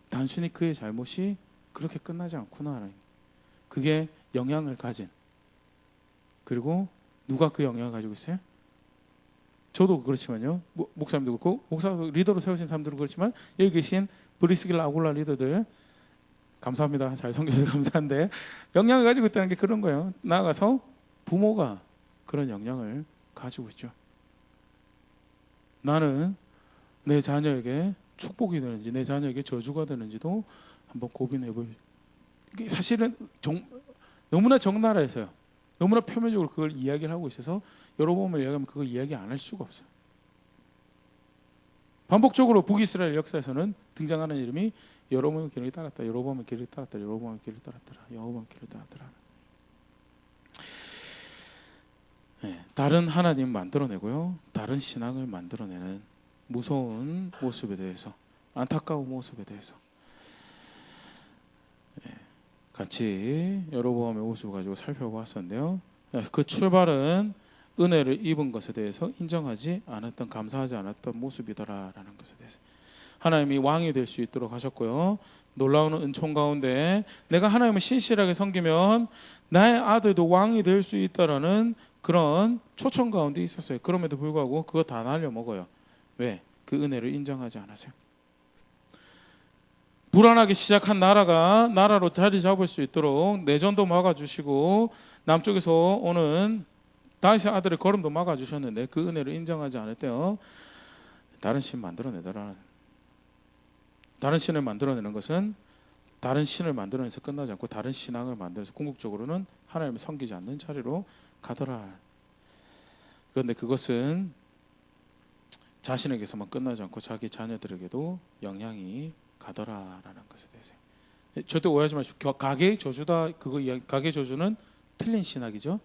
단순히 그의 잘못이 그렇게 끝나지 않구나. 그게 영향을 가진. 그리고 누가 그 영향을 가지고 있어요? 저도 그렇지만요. 목사님도 그렇고 목사 리더로 세우신 사람들은 그렇지만 여기 계신 브리스길라 아굴라 리더들 감사합니다. 잘 섬겨주셔서 감사한데 영향을 가지고 있다는 게 그런 거예요. 나아가서 부모가 그런 영향을 가지고 있죠. 나는 내 자녀에게 축복이 되는지 내 자녀에게 저주가 되는지도 한번 고민해볼. 이게 사실은 너무나 적나라해서요. 너무나 표면적으로 그걸 이야기를 하고 있어서 여로보암을 이야기하면 그걸 이야기 안 할 수가 없어요. 반복적으로 북이스라엘 역사에서는 등장하는 이름이 여로보암의 길을 따랐다, 여로보암의 길을 따랐다, 여로보암의 길을 따랐더라, 여로보암의 길을 따랐더라. 네, 다른 하나님 만들어내고요, 다른 신앙을 만들어내는 무서운 모습에 대해서, 안타까운 모습에 대해서 같이 여로보암의 모습을 가지고 살펴보았었는데요. 그 출발은 은혜를 입은 것에 대해서 인정하지 않았던, 감사하지 않았던 모습이더라라는 것에 대해서 하나님이 왕이 될 수 있도록 하셨고요. 놀라운 은총 가운데 내가 하나님을 신실하게 섬기면 나의 아들도 왕이 될 수 있다라는 그런 초청 가운데 있었어요. 그럼에도 불구하고 그거 다 날려먹어요. 왜? 그 은혜를 인정하지 않았어요. 불안하게 시작한 나라로 자리 잡을 수 있도록 내전도 막아주시고 남쪽에서 오는 다윗의 아들의 걸음도 막아주셨는데 그 은혜를 인정하지 않을 때요, 다른 신 만들어내더라. 다른 신을 만들어내는 것은 다른 신을 만들어내서 끝나지 않고 다른 신앙을 만들어서 궁극적으로는 하나님을 섬기지 않는 자리로 가더라. 그런데 그것은 자신에게서만 끝나지 않고 자기 자녀들에게도 영향이 가더라라는 것에 대해서 절대 오해하지 마시고, 가계의 저주다 그거 이야기, 가계 저주는 틀린 신학이죠.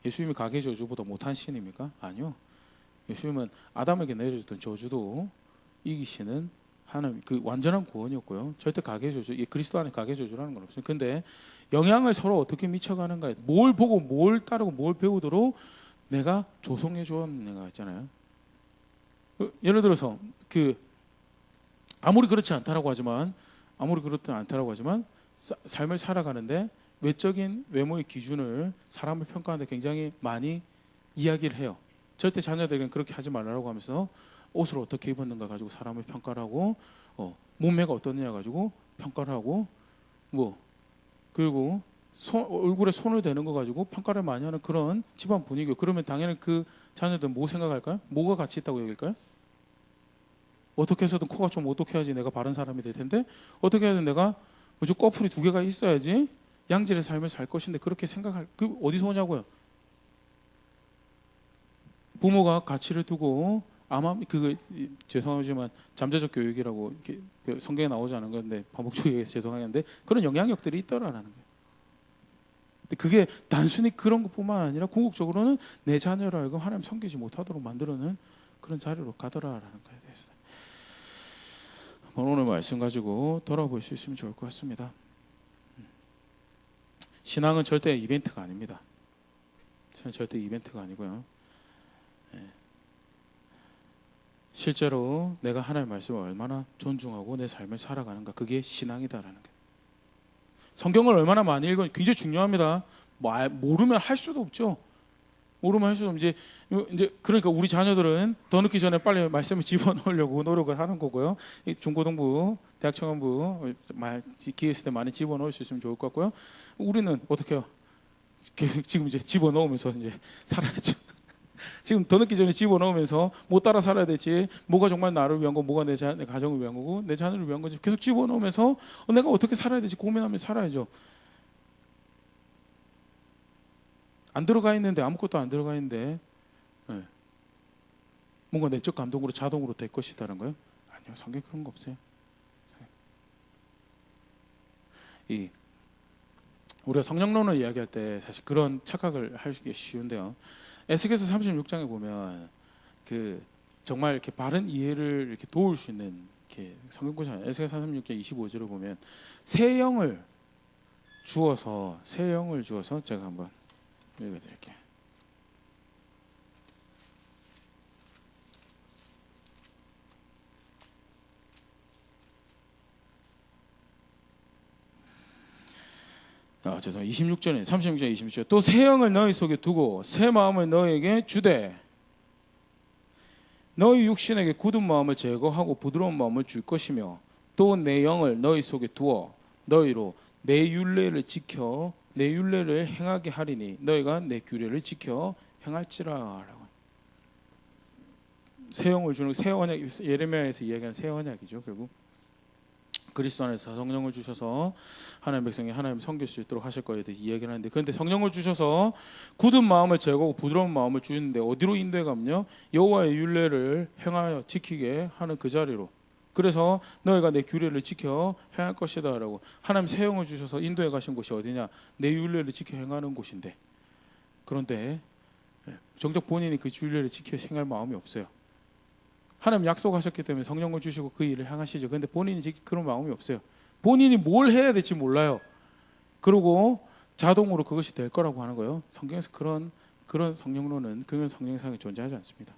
예수님이 가계 저주보다 못한 신입니까? 아니요. 예수님은 아담에게 내려줬던 저주도 이기시는 하나님, 그 완전한 구원이었고요. 절대 가계 저주, 그리스도 안에 가계 저주라는 건 없어요. 근데 영향을 서로 어떻게 미쳐가는가, 뭘 보고 뭘 따르고 뭘 배우도록 내가 조성해 주었는가 있잖아요. 예를 들어서 아무리 그렇지 않다라고 하지만 삶을 살아가는데 외적인 외모의 기준을 사람을 평가하는데 굉장히 많이 이야기를 해요. 절대 자녀들에게는 그렇게 하지 말라고 하면서 옷을 어떻게 입었는가 가지고 사람을 평가를 하고, 몸매가 어떻느냐 가지고 평가를 하고, 그리고 얼굴에 손을 대는 거 가지고 평가를 많이 하는 그런 집안 분위기. 그러면 당연히 그 자녀들은 뭐 생각할까요? 뭐가 가치 있다고 여길까요? 어떻게 해서든 코가 좀 오똑해야지 내가 바른 사람이 될 텐데, 어떻게 해야든 내가 꺼풀이 2개가 있어야지 양질의 삶을 살 것인데, 그렇게 생각할, 그 어디서 오냐고요? 부모가 가치를 두고 죄송하지만 잠재적 교육이라고 이렇게 성경에 나오지 않은 건데 반복적으로 얘기해서 죄송한데 그런 영향력들이 있더라라는 거예요. 근데 그게 단순히 그런 것뿐만 아니라 궁극적으로는 내 자녀를 알고 하나님 섬기지 못하도록 만들어는 그런 자리로 가더라라는 거에 대해서 오늘 말씀 가지고 돌아볼 수 있으면 좋을 것 같습니다. 신앙은 절대 이벤트가 아닙니다. 신앙은 절대 이벤트가 아니고요. 실제로 내가 하나님의 말씀을 얼마나 존중하고 내 삶을 살아가는가, 그게 신앙이다라는 거예요. 성경을 얼마나 많이 읽으면 굉장히 중요합니다. 모르면 할 수도 없죠. 모르면 할 수도 없죠. 이제 그러니까 우리 자녀들은 더 늦기 전에 빨리 말씀을 집어넣으려고 노력을 하는 거고요. 중고등부, 대학 청년부 기회 있을 때 많이 집어넣을 수 있으면 좋을 것 같고요. 우리는 어떻게 해요? 지금 이제 집어넣으면서 이제 살아야죠. 지금 더 늦기 전에 집어넣으면서 못 따라 살아야 될지, 뭐가 정말 나를 위한 거, 뭐가 내 가정을 위한 거고 내 자녀를 위한 건지 계속 집어넣으면서 내가 어떻게 살아야 될지 고민하면서 살아야죠. 안 들어가 있는데, 아무것도 안 들어가 있는데 뭔가 내적 감동으로 자동으로 될 것이다라는 거예요? 아니요, 성경에 그런 거 없어요. 우리가 성령론을 이야기할 때 사실 그런 착각을 하기 쉬운데요. 에스겔서 36장에 보면 정말 이렇게 바른 이해를 이렇게 도울 수 있는 성경구절, 에스겔 36장 25절을 보면 새 영을 주어서 제가 한번 읽어드릴게요. 죄송해요. 36절에 36장 26절. 또 새 영을 너희 속에 두고 새 마음을 너희에게 주되 너희 육신에게 굳은 마음을 제거하고 부드러운 마음을 줄 것이며 또 내 영을 너희 속에 두어 너희로 내 율례를 지켜 내 율례를 행하게 하리니 너희가 내 규례를 지켜 행할지라라고. 새 영을 주는 새 언약, 예레미야에서 이야기한 새 언약이죠. 결국 그리스도 안에서 성령을 주셔서 하나님 백성이 하나님 섬길 수 있도록 하실 거에 대해 이야기를 하는데, 그런데 성령을 주셔서 굳은 마음을 제거하고 부드러운 마음을 주는데 어디로 인도해 가면요, 여호와의 율례를 행하여 지키게 하는 그 자리로. 그래서 너희가 내 규례를 지켜 행할 것이다라고 하나님 새 영을 주셔서 인도해 가신 곳이 어디냐? 내 율례를 지켜 행하는 곳인데, 그런데 정작 본인이 그 율례를 지켜 행할 마음이 없어요. 하나님 약속하셨기 때문에 성령을 주시고 그 일을 행하시죠. 그런데 본인이 그런 마음이 없어요. 본인이 뭘 해야 될지 몰라요. 그리고 자동으로 그것이 될 거라고 하는 거예요. 성경에서 그런 성령론은, 그런 성령상이 존재하지 않습니다.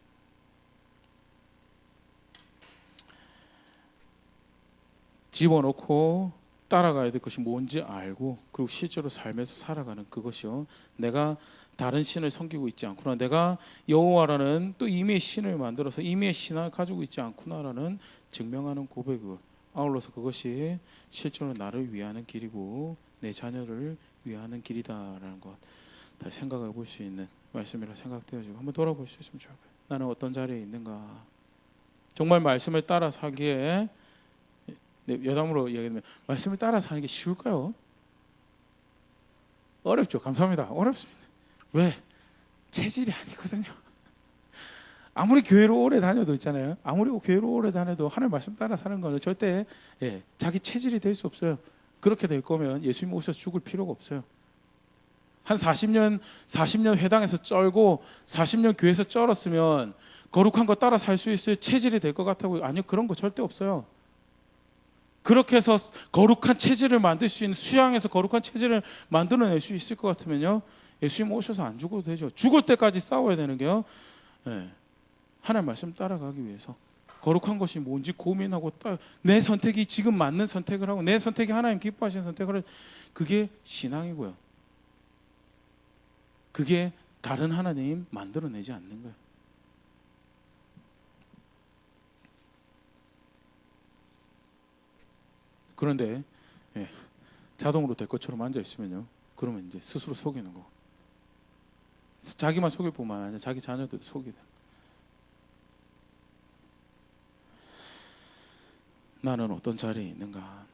집어넣고 따라가야 될 것이 뭔지 알고, 그리고 실제로 삶에서 살아가는 그것이요, 내가 다른 신을 섬기고 있지 않구나, 내가 여호와라는 또 임의의 신을 만들어서 임의의 신을 가지고 있지 않구나라는 증명하는 고백을, 아울러서 그것이 실제로 나를 위하는 길이고 내 자녀를 위하는 길이다라는 것, 다시 생각해 볼 수 있는 말씀이라 생각되어지고 한번 돌아볼 수 있으면 좋을 거예요. 나는 어떤 자리에 있는가? 정말 말씀을 따라 살기에, 여담으로 이야기하면 말씀을 따라 사는 게 쉬울까요? 어렵죠. 감사합니다. 어렵습니다. 왜? 체질이 아니거든요. 아무리 교회로 오래 다녀도 있잖아요. 아무리 교회로 오래 다녀도 하나님 말씀 따라 사는 거는 절대 자기 체질이 될 수 없어요. 그렇게 될 거면 예수님 오셔서 죽을 필요가 없어요. 한 40년 회당에서 쩔고 40년 교회에서 쩔었으면 거룩한 거 따라 살 수 있을 체질이 될 것 같다고? 아니요, 그런 거 절대 없어요. 그렇게 해서 거룩한 체질을 만들 수 있는, 수양에서 거룩한 체질을 만들어낼 수 있을 것 같으면요, 예수님 오셔서 안 죽어도 되죠. 죽을 때까지 싸워야 되는 게요, 하나님 말씀 따라가기 위해서 거룩한 것이 뭔지 고민하고, 내 선택이 지금 맞는 선택을 하고, 내 선택이 하나님 기뻐하시는 선택을, 그게 신앙이고요. 그게 다른 하나님 만들어내지 않는 거예요. 그런데 자동으로 될 것처럼 앉아 있으면요, 그러면 이제 스스로 속이는 거. 자기만 속일 뿐만 아니라 자기 자녀들도 속이다. 나는 어떤 자리에 있는가?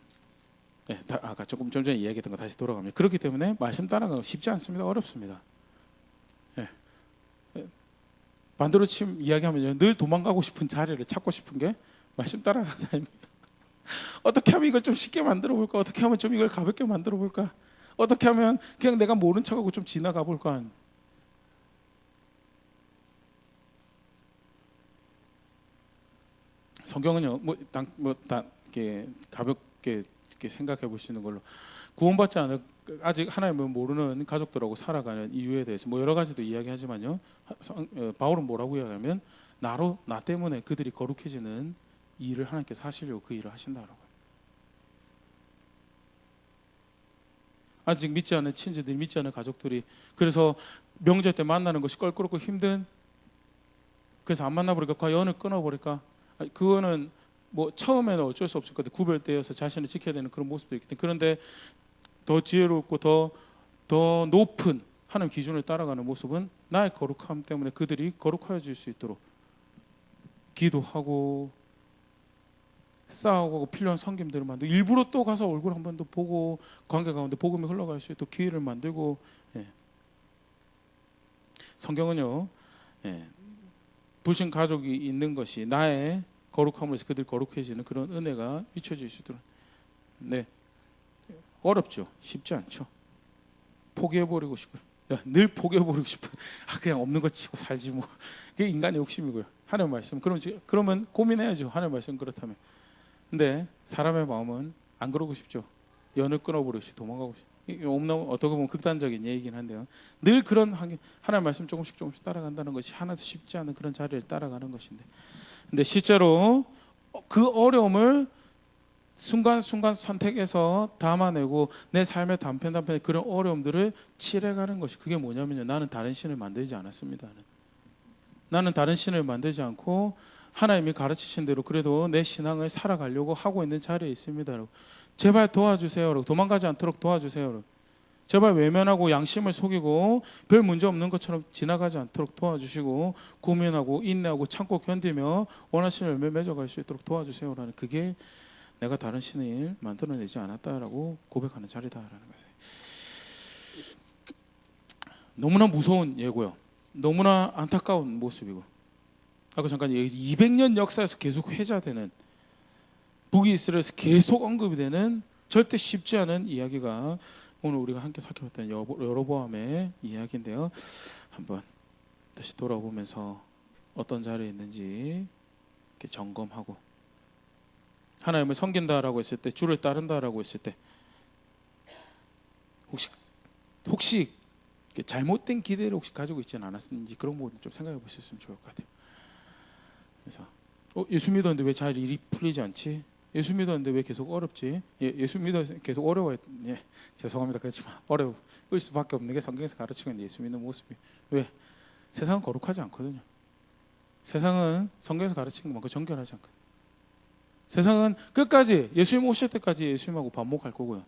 아까 조금 전에 이야기했던 거 다시 돌아가면, 그렇기 때문에 말씀 따라가기 쉽지 않습니다. 어렵습니다. 반대로 치면 이야기하면요, 늘 도망가고 싶은 자리를 찾고 싶은 게 말씀 따라가는 삶이에요. 어떻게 하면 이걸 좀 쉽게 만들어 볼까? 어떻게 하면 좀 이걸 가볍게 만들어 볼까? 어떻게 하면 그냥 내가 모른 척하고 좀 지나가 볼까? 성경은요, 이렇게 가볍게 이렇게 생각해 볼 수 있는 걸로, 구원받지 않을, 아직 하나님을 모르는 가족들하고 살아가는 이유에 대해서 여러 가지도 이야기하지만요, 바울은 뭐라고 이야기하면, 나 때문에 그들이 거룩해지는 일을 하나님께서 하시려고 그 일을 하신다라고요. 아직 믿지 않은 친지들이, 믿지 않은 가족들이, 그래서 명절 때 만나는 것이 껄끄럽고 힘든, 그래서 안 만나버릴까? 연을 끊어버릴까? 그거는 처음에는 어쩔 수 없을 것 같아요. 구별되어서 자신을 지켜야 되는 그런 모습도 있기 때문에. 그런데 더 지혜롭고 더 높은 하나님 기준을 따라가는 모습은, 나의 거룩함 때문에 그들이 거룩하여질 수 있도록 기도하고 싸우고 필요한 섬김들을 만들고, 일부러 또 가서 얼굴 한 번 더 보고 관계 가운데 복음이 흘러갈 수 있도록 기회를 만들고. 성경은요, 불신 가족이 있는 것이 나의 거룩함으로서 그들이 거룩해지는 그런 은혜가 비춰질 수 있도록. 어렵죠. 쉽지 않죠. 포기해버리고 싶어요. 늘 포기해버리고 싶어요. 그냥 없는 거 치고 살지 뭐. 그게 인간의 욕심이고요. 하나님 말씀, 그러면 고민해야죠. 하나님 말씀 그렇다면. 근데 사람의 마음은 안 그러고 싶죠. 연을 끊어버리고 싶고 도망가고 싶죠. 어떻게 보면 극단적인 얘기긴 한데요, 늘 그런 하나님 말씀 조금씩 따라간다는 것이 하나도 쉽지 않은 그런 자리를 따라가는 것인데, 근데 실제로 그 어려움을 순간순간 선택해서 담아내고 내 삶의 단편단편의 그런 어려움들을 칠해가는 것이, 그게 뭐냐면요, 나는 다른 신을 만들지 않았습니다. 나는 다른 신을 만들지 않고 하나님이 가르치신 대로 그래도 내 신앙을 살아가려고 하고 있는 자리에 있습니다. 여러분. 제발 도와주세요. 여러분. 도망가지 않도록 도와주세요. 여러분. 제발 외면하고 양심을 속이고 별 문제 없는 것처럼 지나가지 않도록 도와주시고 고민하고 인내하고 참고 견디며 원하시는 열매 맺어갈 수 있도록 도와주세요라는, 그게 내가 다른 신을 만들어내지 않았다라고 고백하는 자리다라는 것이에요. 너무나 무서운 예고요. 너무나 안타까운 모습이고, 아까 잠깐 얘기했지, 200년 역사에서 계속 회자되는, 북이스라엘에서 계속 언급이 되는 절대 쉽지 않은 이야기가 오늘 우리가 함께 살펴봤던 여로보암의 이야기인데요. 한번 다시 돌아보면서 어떤 자리에 있는지 이렇게 점검하고, 하나님을 섬긴다라고 했을 때, 주를 따른다라고 했을 때 혹시 잘못된 기대를 혹시 가지고 있지는 않았는지, 그런 부분 좀 생각해 보셨으면 좋을 것 같아요. 그래서 예수 믿었는데 왜 잘 일이 풀리지 않지? 예수 믿었는데 왜 계속 어렵지? 예수 믿어서 계속 어려워요. 죄송합니다. 그렇지만 어려울 수밖에 없는 게 성경에서 가르치는 예수 믿는 모습이. 왜? 세상은 거룩하지 않거든요. 세상은 성경에서 가르치는 것만큼 정결하지 않거든요. 세상은 끝까지 예수님 오실 때까지 예수님하고 반목할 거고요.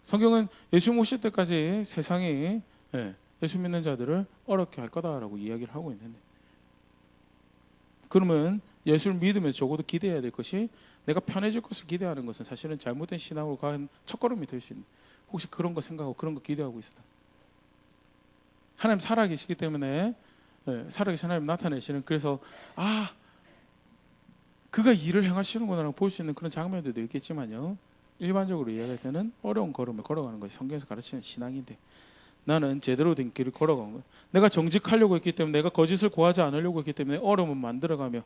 성경은 예수님 오실 때까지 세상이 예수 믿는 자들을 어렵게 할 거다라고 이야기를 하고 있는데, 그러면 예수를 믿으면서 적어도 기대해야 될 것이, 내가 편해질 것을 기대하는 것은 사실은 잘못된 신앙으로 간 첫걸음이 될 수 있는, 혹시 그런 거 생각하고 그런 거 기대하고 있었다. 하나님 살아계시기 때문에, 살아계신 하나님 나타내시는, 그래서 그가 일을 행하시는구나라고 볼 수 있는 그런 장면들도 있겠지만요, 일반적으로 이야기할 때는 어려운 걸음을 걸어가는 것이 성경에서 가르치는 신앙인데, 나는 제대로 된 길을 걸어간 거예요. 내가 정직하려고 했기 때문에, 내가 거짓을 고하지 않으려고 했기 때문에 어려움을 만들어가며,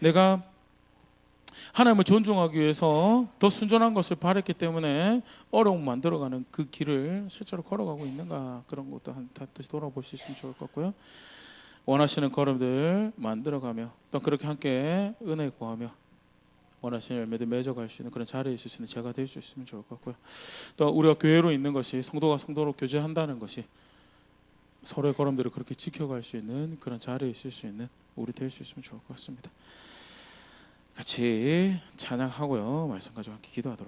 내가 하나님을 존중하기 위해서 더 순전한 것을 바랬기 때문에 어려움을 만들어가는 그 길을 실제로 걸어가고 있는가, 그런 것도 다시 돌아볼 수 있으면 좋을 것 같고요. 원하시는 걸음들 만들어가며 또 그렇게 함께 은혜 구하며 원하시는 열매들 맺어갈 수 있는 그런 자리에 있을 수 있는 제가 될 수 있으면 좋을 것 같고요. 또 우리가 교회로 있는 것이, 성도가 성도로 교제한다는 것이 서로의 걸음들을 그렇게 지켜갈 수 있는 그런 자리에 있을 수 있는 우리 될 수 있으면 좋을 것 같습니다. 같이 찬양하고요, 말씀 가지고 함께 기도하도록